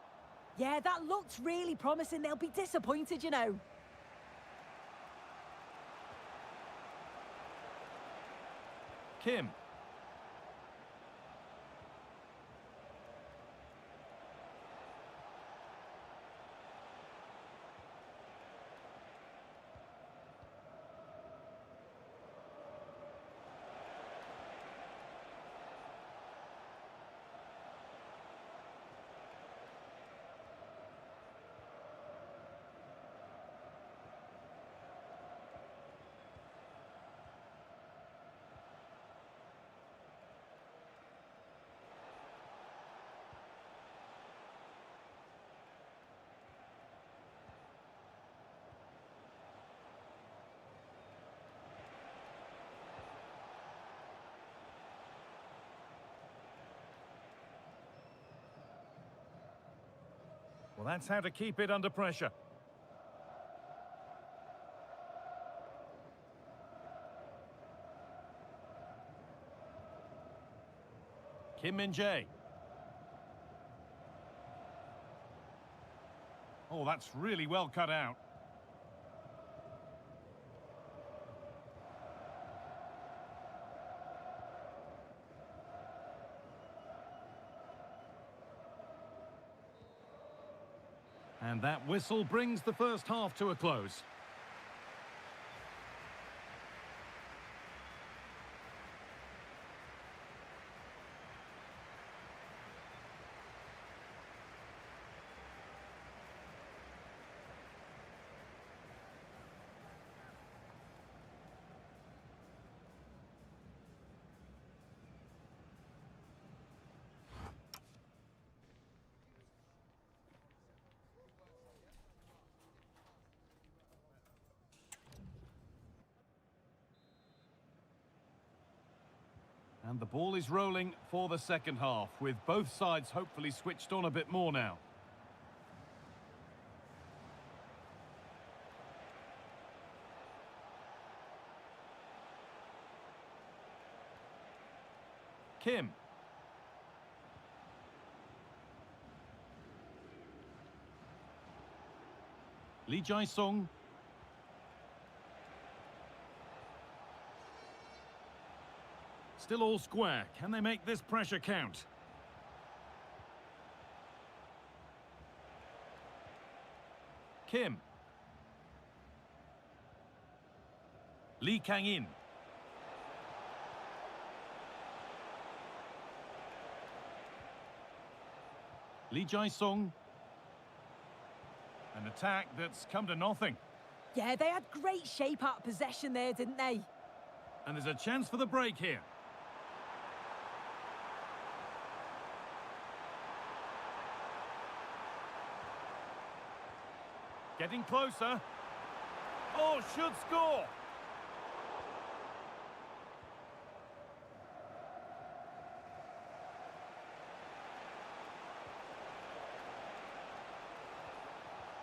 B: Yeah, that looked really promising. They'll be disappointed, you know.
A: Kim. That's how to keep it under pressure. Kim Min-jae. Oh, that's really well cut out. And that whistle brings the first half to a close. And the ball is rolling for the second half, with both sides hopefully switched on a bit more now. Kim. Lee Jae-sung. Still all square. Can they make this pressure count? Kim. Lee Kang-in. Lee Jae-sung. An attack that's come to nothing.
B: Yeah, they had great shape out of possession there, didn't they?
A: And there's a chance for the break here. Getting closer. Oh, should score.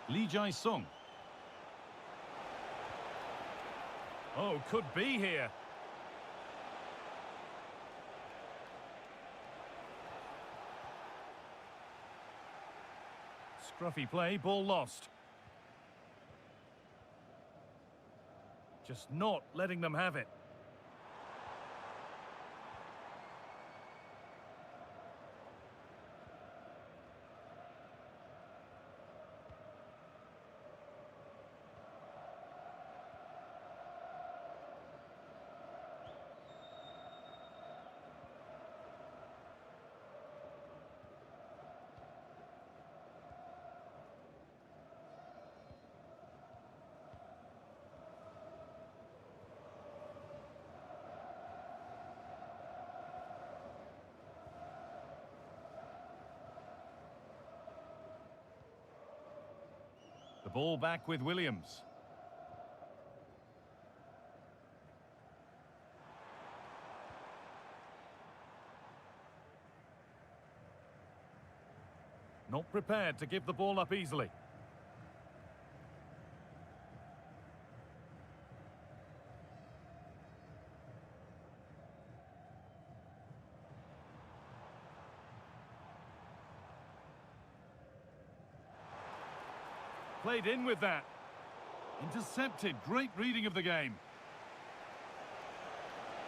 A: Lee Jae-sung. Oh, could be here. Scruffy play, ball lost. Just not letting them have it. The ball back with Williams. Not prepared to give the ball up easily. Played in with that. Intercepted. Great reading of the game.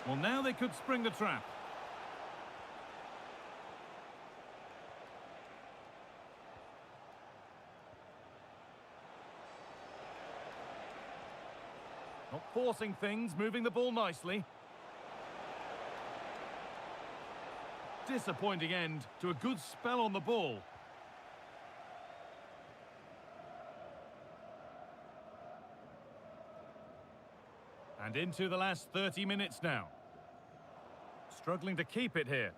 A: Well, now they could spring the trap. Not forcing things, moving the ball nicely. Disappointing end to a good spell on the ball. And into the last 30 minutes now. Struggling to keep it here.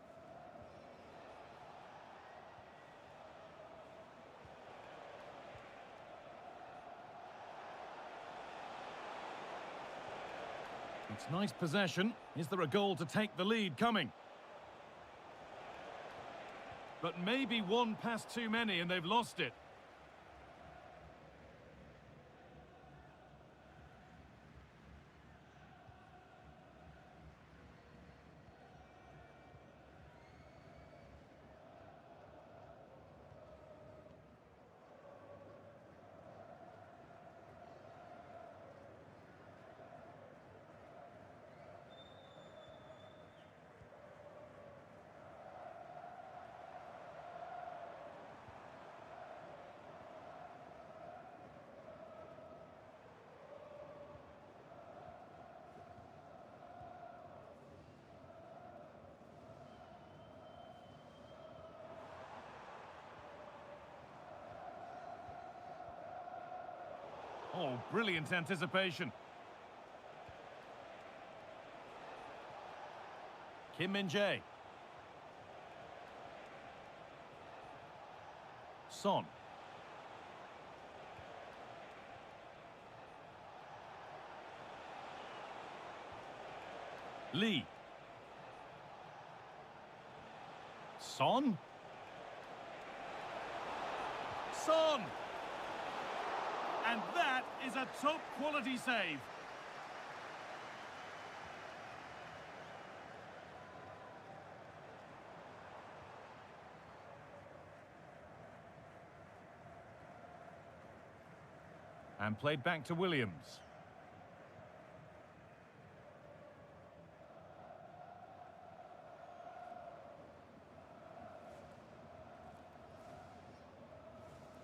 A: It's nice possession. Is there a goal to take the lead coming? But maybe one pass too many and they've lost it. Brilliant anticipation. Kim Min-jae. Son. Lee. Son. Son! And that is a top quality save. And played back to Williams.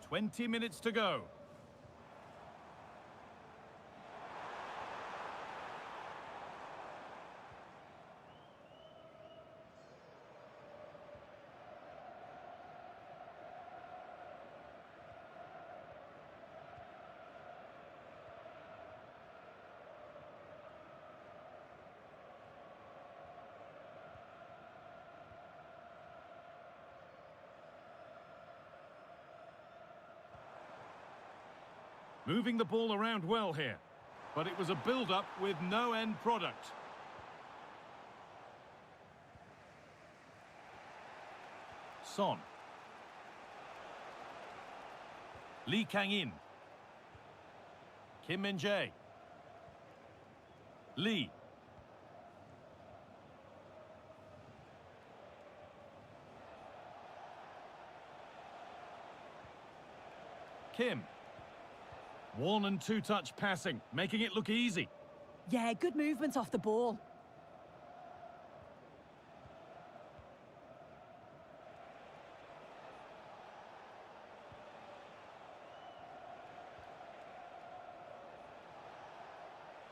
A: "20 minutes to go." Moving the ball around well here, but it was a build-up with no end product. Son. Lee Kang-in. Kim Min-jae. Lee. Kim. One and two touch passing, making it look easy.
B: Yeah, good movement off the ball.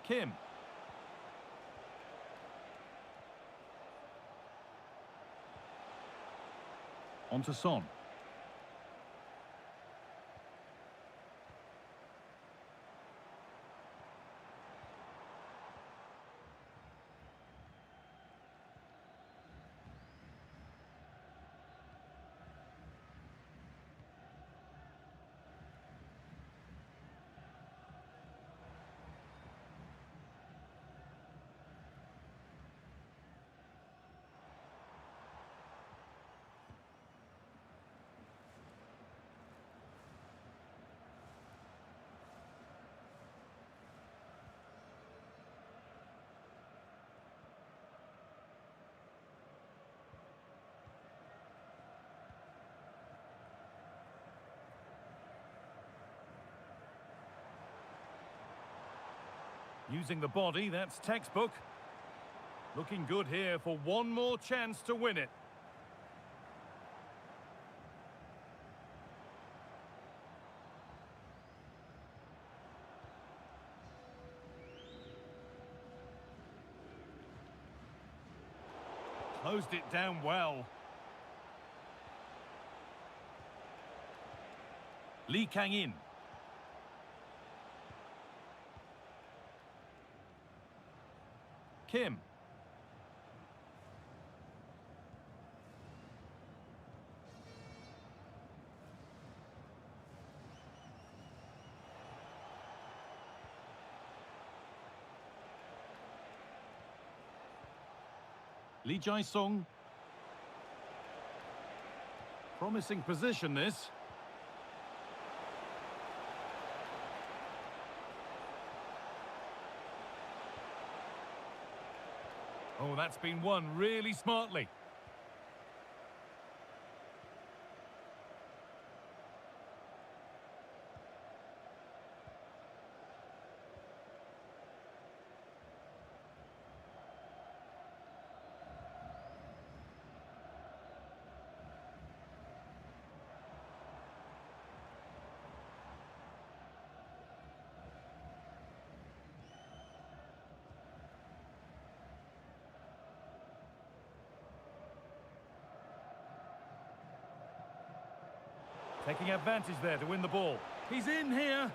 A: Kim. On to Son. Using the body, that's textbook. Looking good here for one more chance to win it. Closed it down well. Lee Kang-in. Kim. Lee Jae-sung. Promising position, this. Oh, that's been won really smartly. Taking advantage there to win the ball. He's in here.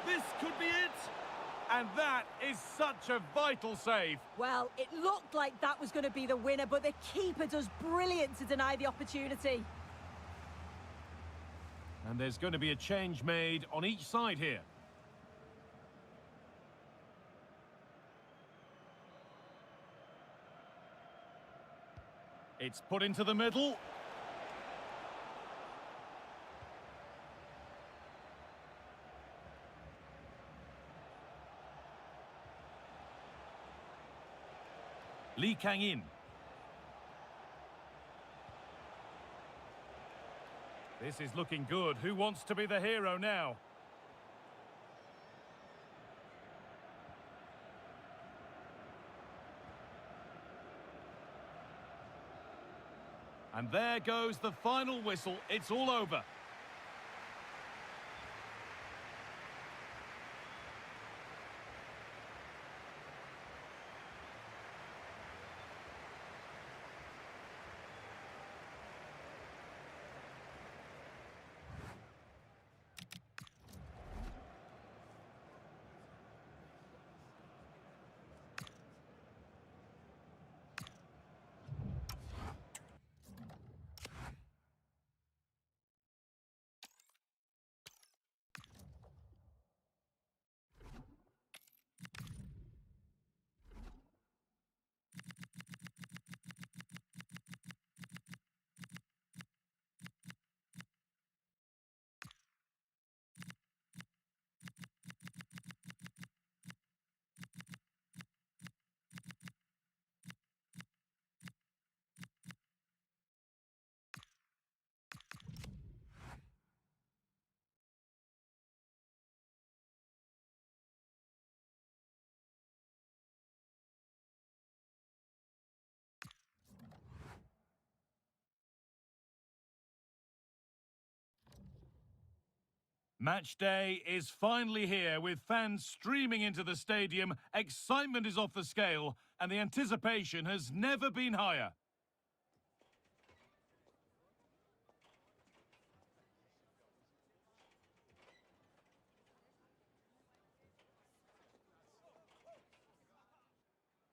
A: This could be it. And that is such a vital save.
B: Well, it looked like that was going to be the winner, but the keeper does brilliant to deny the opportunity.
A: And there's going to be a change made on each side here. It's put into the middle. Lee Kang-in. This is looking good. Who wants to be the hero now? And there goes the final whistle. It's all over. Match day is finally here with fans streaming into the stadium, excitement is off the scale, and the anticipation has never been higher.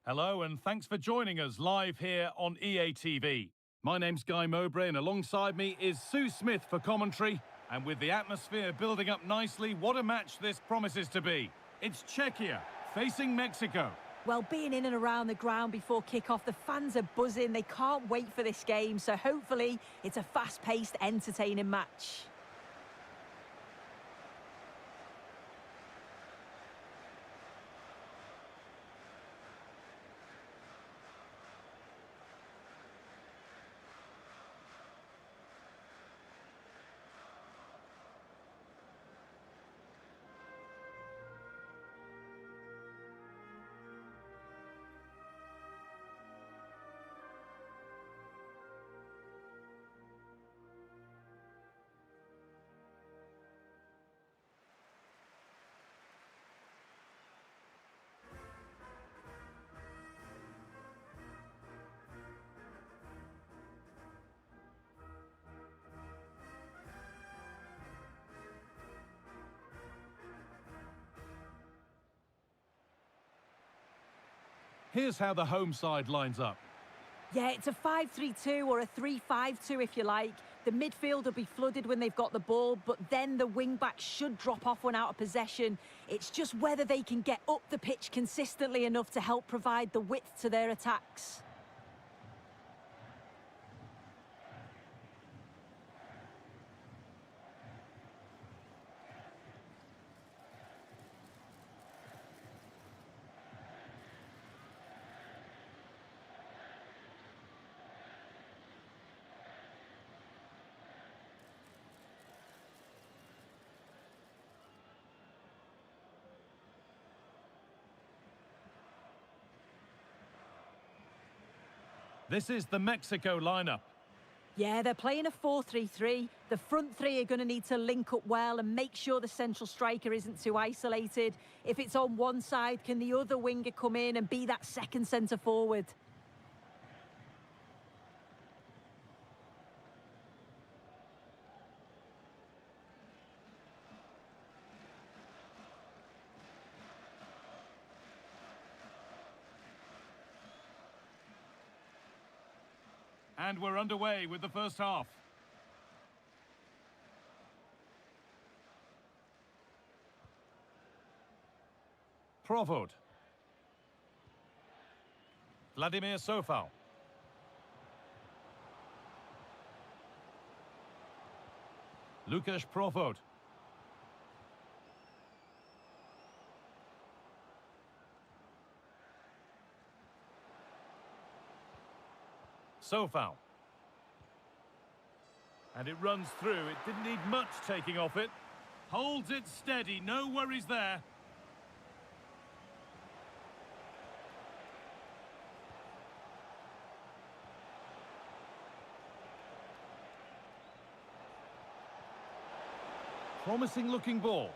A: Hello and thanks for joining us live here on EA TV. My name's Guy Mowbray and alongside me is Sue Smith for commentary. And with the atmosphere building up nicely, what a match this promises to be. It's Czechia facing Mexico.
B: Well, being in and around the ground before kick-off, the fans are buzzing. They can't wait for this game, so hopefully it's a fast-paced, entertaining match.
A: Here's how the home side lines up.
B: Yeah, it's a 5-3-2 or a 3-5-2 if you like. The midfield will be flooded when they've got the ball, but then the wing-backs should drop off when out of possession. It's just whether they can get up the pitch consistently enough to help provide the width to their attacks.
A: This is the Mexico lineup.
B: Yeah, they're playing a 4-3-3. The front three are going to need to link up well and make sure the central striker isn't too isolated. If it's on one side, can the other winger come in and be that second centre forward?
A: And we're underway with the first half. Provod. Vladimir Sofal. Lukasz Provod. Sofal. And it runs through. It didn't need much taking off it. Holds it steady. No worries there. Promising looking ball.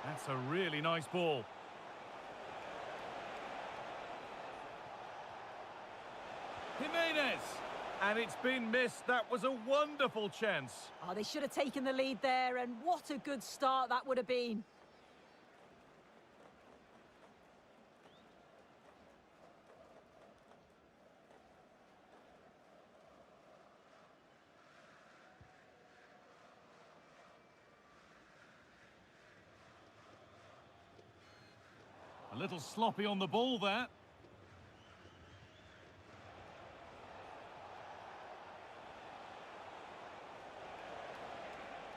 A: That's a really nice ball. Jimenez! And it's been missed. That was a wonderful chance.
B: Oh, they should have taken the lead there, and what a good start that would have been.
A: A little sloppy on the ball there.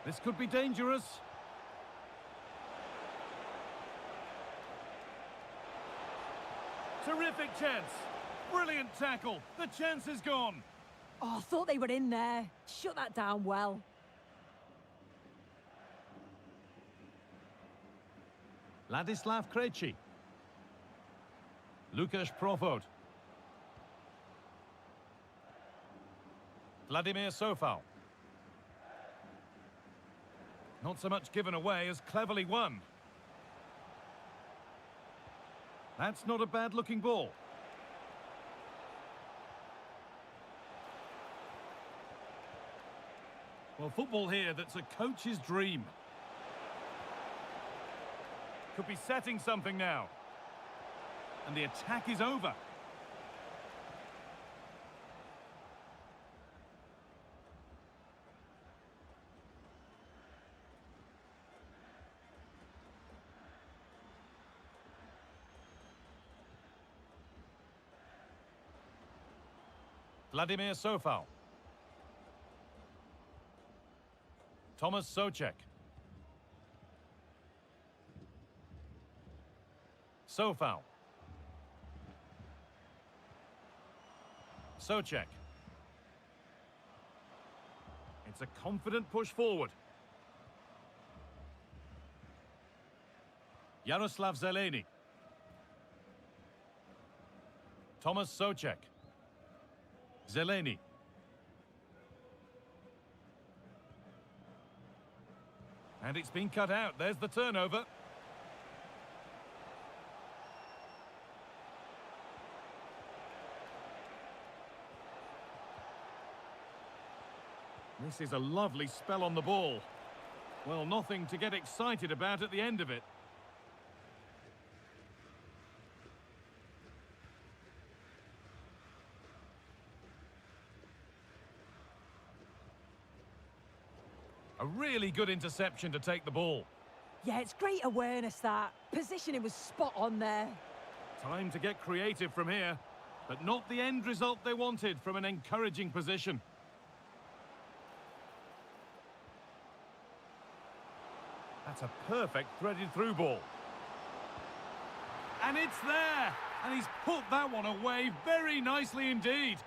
A: This could be dangerous. Terrific chance. Brilliant tackle. The chance is gone.
B: Oh, I thought they were in there. Shut that down well.
A: Ladislav Krejci. Lukasz Provod. Vladimir Sofal. Not so much given away as cleverly won. That's not a bad-looking ball. Well, football here, that's a coach's dream. Could be setting something now. And the attack is over. Vladimir Sofal. Thomas Souček. Sofal. Souček. It's a confident push forward. Yaroslav Zeleny. Thomas Souček. Zeleny. And it's been cut out. There's the turnover. This is a lovely spell on the ball. Well, nothing to get excited about at the end of it. A really good interception to take the ball.
B: Yeah, it's great awareness, that. Positioning was spot on there.
A: Time to get creative from here, but not the end result they wanted from an encouraging position. That's a perfect threaded through ball. And it's there! And he's put that one away very nicely indeed.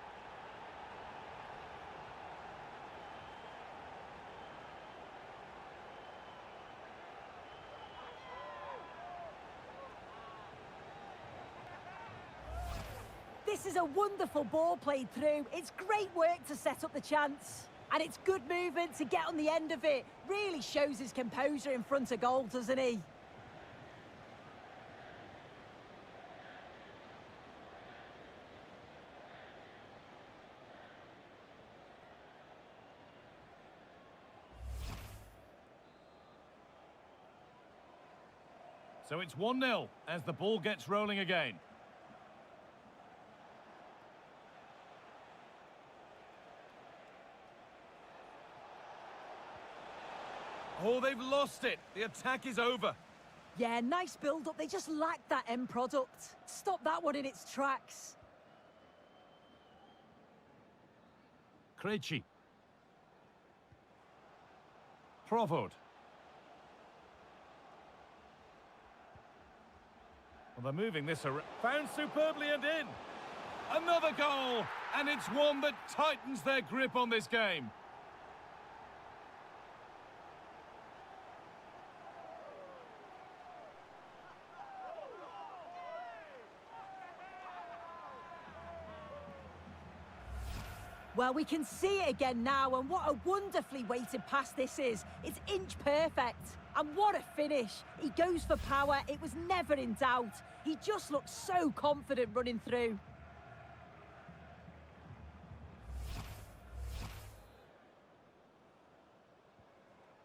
B: This is a wonderful ball played through. It's great work to set up the chance. And it's good movement to get on the end of it. Really shows his composure in front of goal, doesn't he?
A: So it's 1-0 as the ball gets rolling again. Oh, they've lost it. The attack is over.
B: Yeah, nice build-up. They just lacked that end product. Stop that one in its tracks.
A: Krejci. Provod. Well, they're moving this around. Found superbly and in. Another goal. And it's one that tightens their grip on this game.
B: Well, we can see it again now, and what a wonderfully weighted pass this is. It's inch perfect. And what a finish. He goes for power. It was never in doubt. He just looks so confident running through.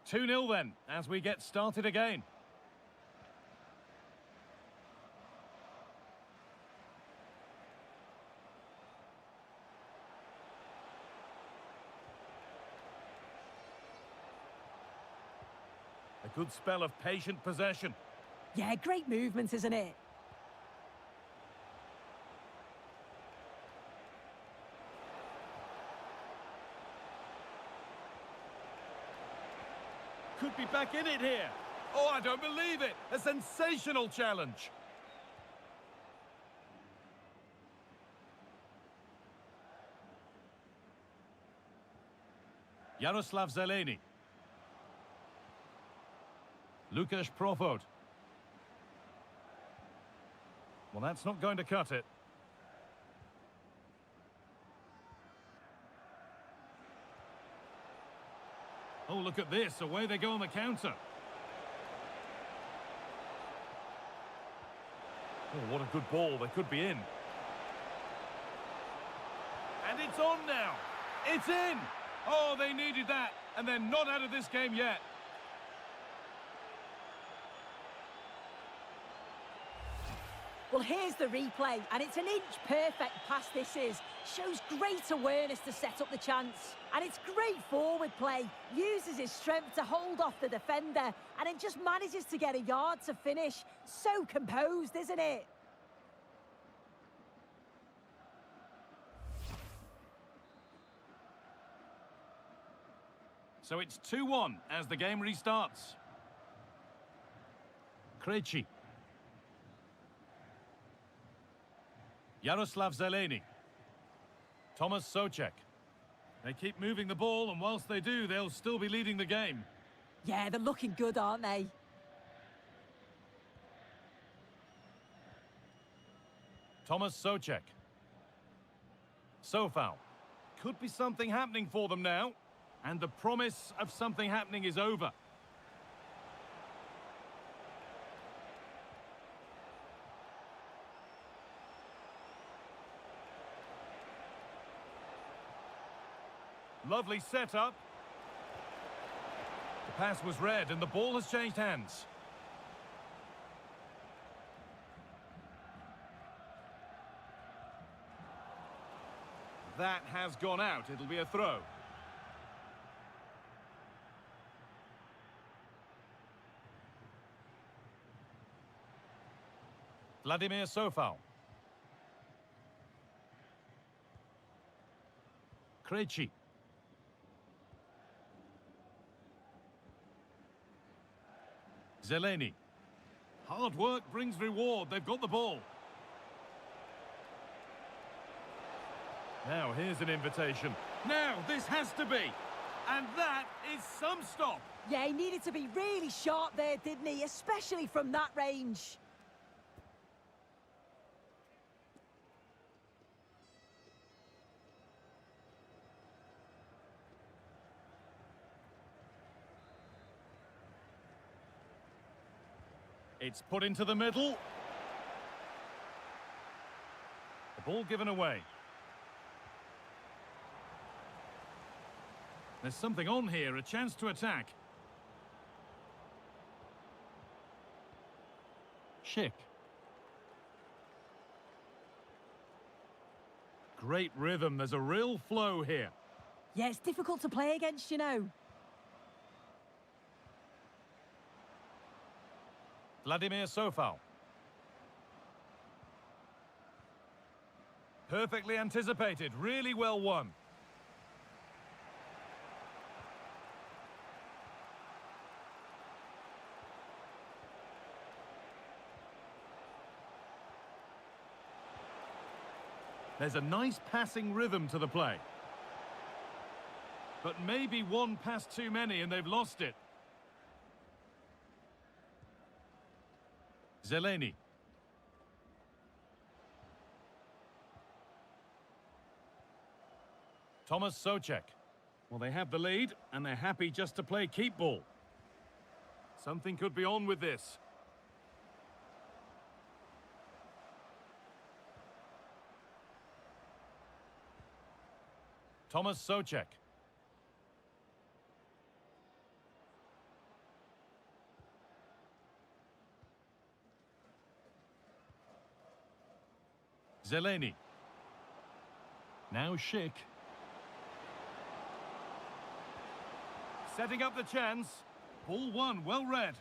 A: Two 0 then, as we get started again. A good spell of patient possession.
B: Yeah, great movement, isn't it?
A: Could be back in it here. Oh, I don't believe it. A sensational challenge. Yaroslav Zeleny. Lukasz Provod. Well, that's not going to cut it. Oh, look at this. Away they go on the counter. Oh, what a good ball. They could be in. And it's on now. It's in. Oh, they needed that. And they're not out of this game yet.
B: Well, here's the replay, and it's an inch perfect pass this is. Shows great awareness to set up the chance. And it's great forward play. Uses his strength to hold off the defender, and it just manages to get a yard to finish. So composed, isn't it?
A: So it's 2-1 as the game restarts. Krejci. Yaroslav Zeleny. Thomas Souček. They keep moving the ball, and whilst they do, they'll still be leading the game.
B: Yeah, they're looking good, aren't they?
A: Thomas Souček. Sofal. Could be something happening for them now. And the promise of something happening is over. Lovely setup. The pass was read and the ball has changed hands. That has gone out. It'll be a throw. Vladimir Sofal. Krejci. Zeleny. Hard work brings reward. They've got the ball. Now, here's an invitation. Now, this has to be. And that is some stop.
B: Yeah, he needed to be really sharp there, didn't he? Especially from that range.
A: It's put into the middle. The ball given away. There's something on here, a chance to attack. Schick. Great rhythm, there's a real flow here.
B: Yeah, it's difficult to play against, you know.
A: Vladimir Sofal. Perfectly anticipated, really well won. There's a nice passing rhythm to the play. But maybe one pass too many and they've lost it. Zeleny. Thomas Souček. Well, they have the lead, and they're happy just to play keep ball. Something could be on with this. Thomas Souček. Zeleny. Now Schick. Setting up the chance. Ball one, well read.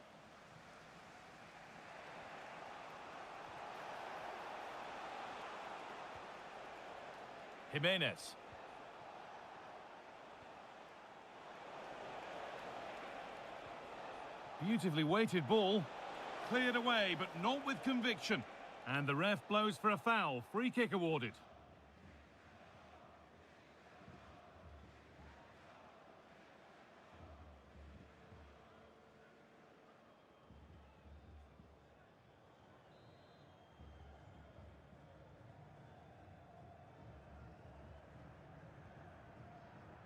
A: Jimenez. Beautifully weighted ball. Cleared away, but not with conviction. And the ref blows for a foul. Free kick awarded.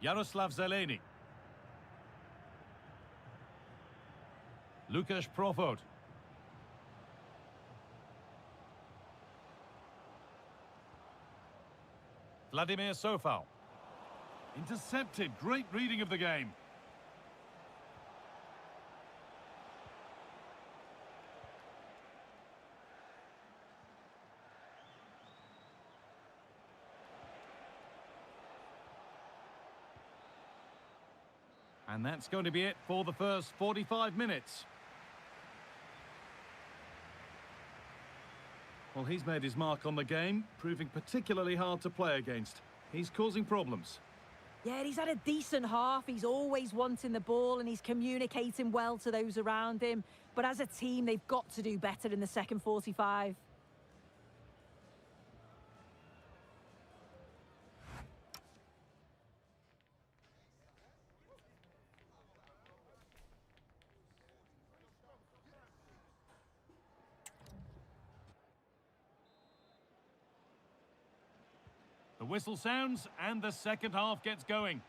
A: Jaroslav Zeleny. Lukasz Profot. Vladimir Sofal. Intercepted. Great reading of the game. And that's going to be it for the first 45 minutes. Well, he's made his mark on the game, proving particularly hard to play against. He's causing problems.
B: Yeah, he's had a decent half. He's always wanting the ball and he's communicating well to those around him. But as a team, they've got to do better in the second 45.
A: The whistle sounds and the second half gets going.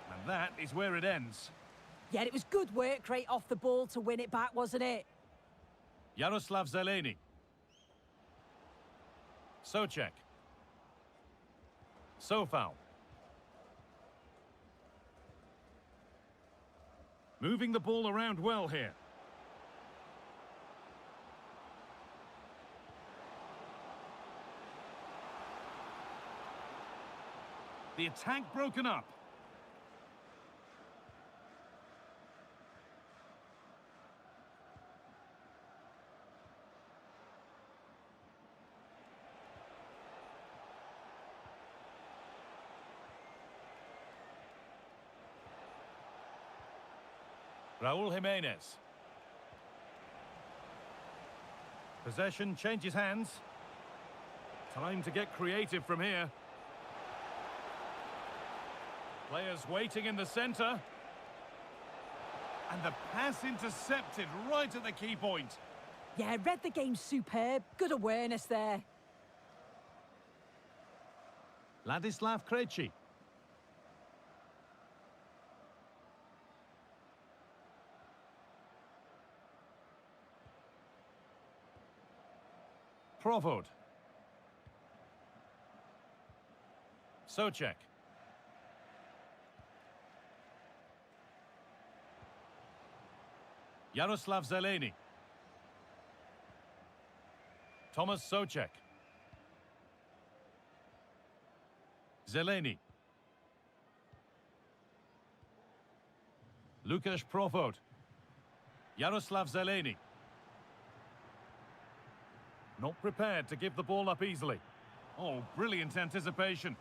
A: And that is where it ends.
B: Yeah, it was good work right off the ball to win it back, wasn't it?
A: Jaroslav Zeleny. Souček. Sofal. Moving the ball around well here. The attack broken up. Raúl Jiménez. Possession changes hands. Time to get creative from here. Players waiting in the centre. And the pass intercepted right at the key point.
B: Yeah, read the game superb. Good awareness there.
A: Ladislav Krejci. Profot. Souček. Jaroslav Zeleny. Thomas Souček. Zeleny. Lukasz Profot. Yaroslav Zeleny. Not prepared to give the ball up easily. Oh, brilliant anticipation.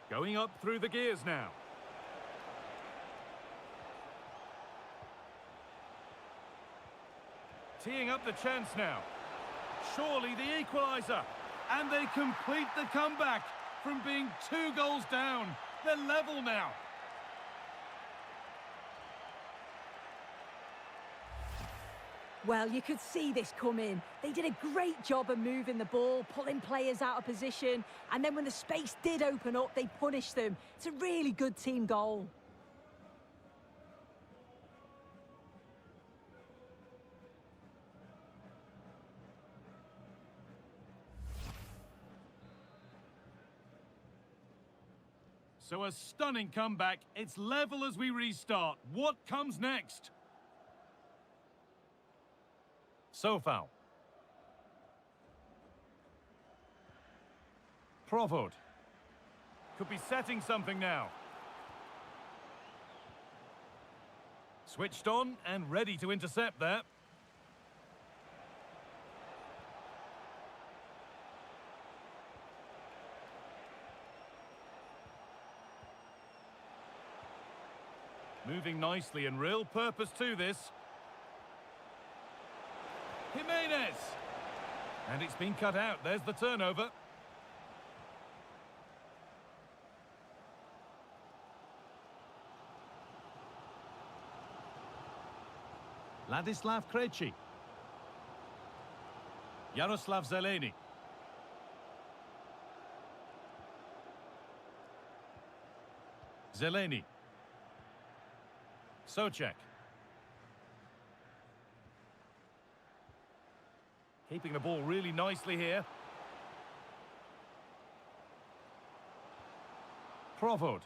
A: Going up through the gears now. Teeing up the chance now. Surely the equaliser. And they complete the comeback from being 2 goals down. They're level now.
B: Well, you could see this coming. They did a great job of moving the ball, pulling players out of position, and then when the space did open up, they punished them. It's a really good team goal.
A: So a stunning comeback. It's level as we restart. What comes next? So foul. Profot. Could be setting something now. Switched on and ready to intercept there. Moving nicely and real purpose to this. Jimenez! And it's been cut out. There's the turnover. Ladislav Krejci. Yaroslav Zeleny. Zeleny. Souček. Keeping the ball really nicely here. Profot.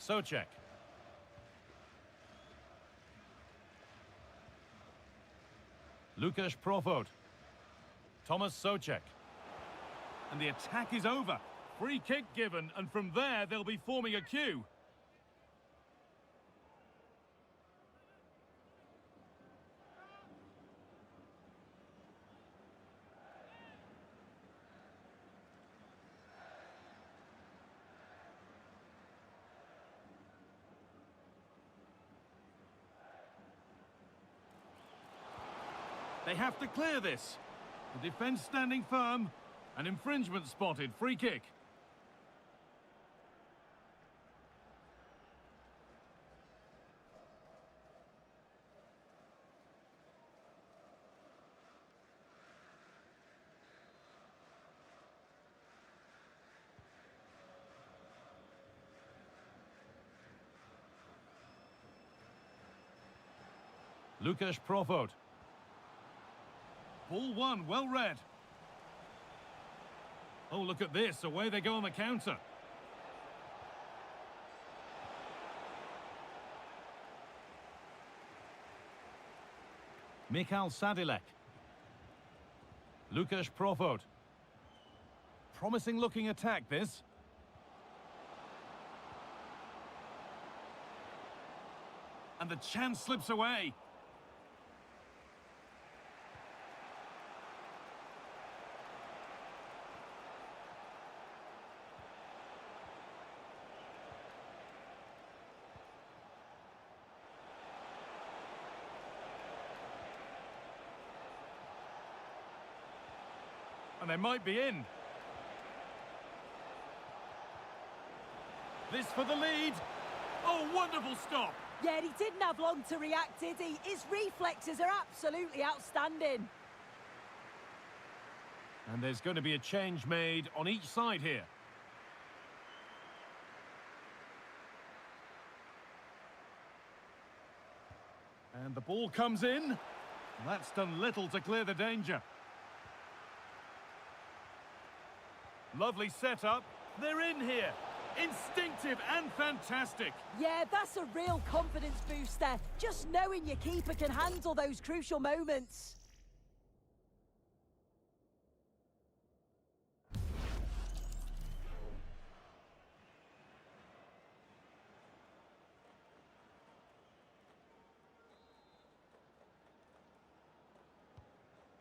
A: Souček. Lukasz Profot. Thomas Souček. And the attack is over. Free kick given, and from there they'll be forming a queue. They have to clear this. The defence standing firm. An infringement spotted. Free kick. Lukasz Profot. Ball one, well read. Oh, look at this. Away they go on the counter. Mikhail Sadilek. Lukasz Profot. Promising looking attack, this. And the chance slips away. And they might be in. This for the lead. Oh, wonderful stop.
B: Yeah, he didn't have long to react, did he? His reflexes are absolutely outstanding.
A: And there's going to be a change made on each side here. And the ball comes in. That's done little to clear the danger. Lovely setup. They're in here. Instinctive and fantastic.
B: Yeah, that's a real confidence booster. Just knowing your keeper can handle those crucial moments.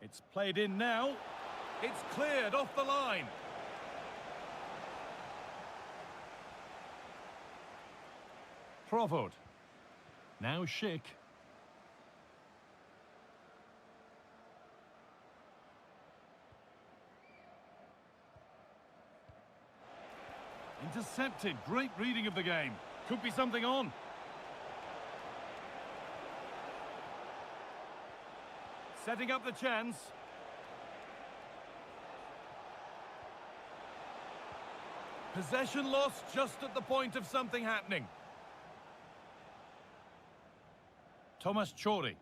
A: It's played in now. It's cleared off the line. Provod. Now Schick. Intercepted. Great reading of the game. Could be something on. Setting up the chance. Possession lost just at the point of something happening. Thomas Chori.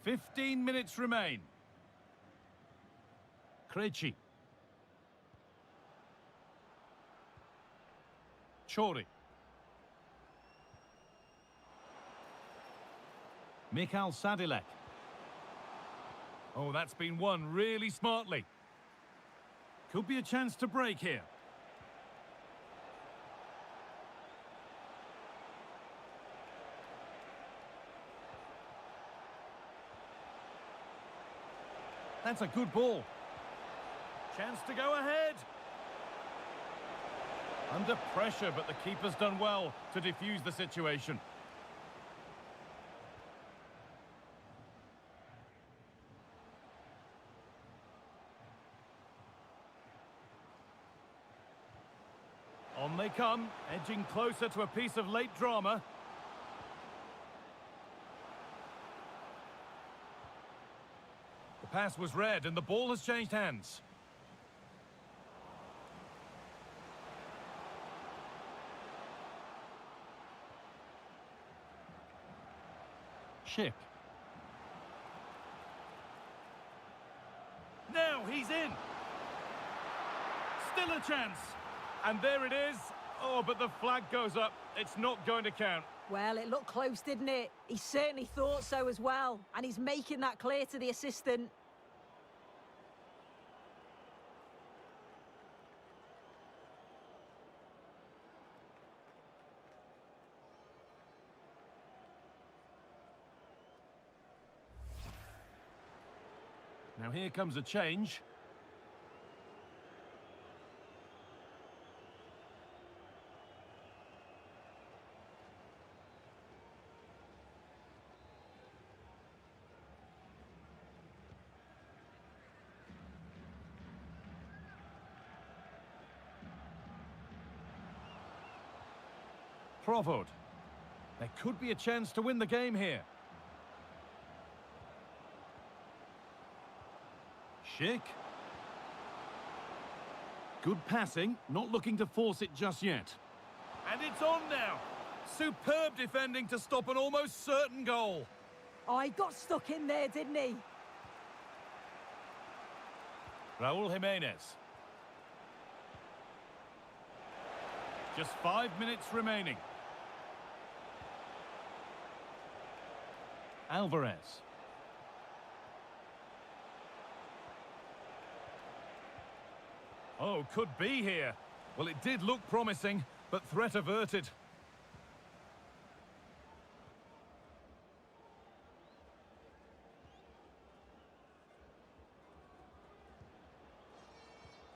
A: "15 minutes remain. Krejci. Chori. Mikhail Sadilek. Oh, that's been won really smartly. Could be a chance to break here. That's a good ball. Chance to go ahead. Under pressure, but the keeper's done well to defuse the situation. On they come, edging closer to a piece of late drama. The pass was read and the ball has changed hands. Schick. Now he's in. Still a chance. And there it is. Oh, but the flag goes up. It's not going to count.
B: Well, it looked close, didn't it? He certainly thought so as well. And he's making that clear to the assistant.
A: Now here comes a change. Provod. There could be a chance to win the game here. Schick. Good passing, not looking to force it just yet. And it's on now. Superb defending to stop an almost certain goal.
B: Oh, he got stuck in there, didn't he?
A: Raul Jimenez. Just 5 minutes remaining. Alvarez. Oh, could be here. Well, it did look promising, but threat averted.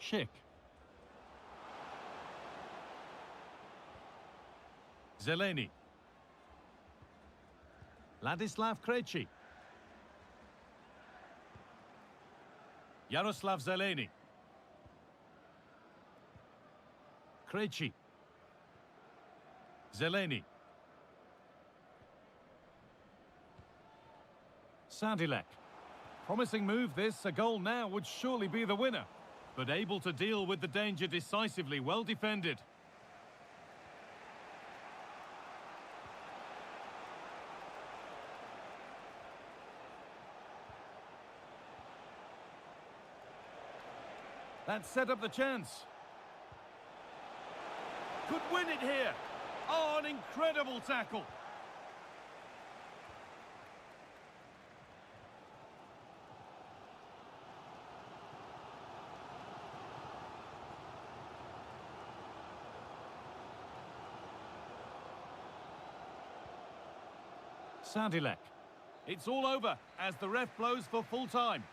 A: Schick. Zeleny. Ladislav Krejci. Yaroslav Zeleny. Krejci. Zeleny. Sadilek. Promising move this, a goal now would surely be the winner. But able to deal with the danger decisively, well defended. That set up the chance. Could win it here. Oh, an incredible tackle. Sadilek. It's all over as the ref blows for full time.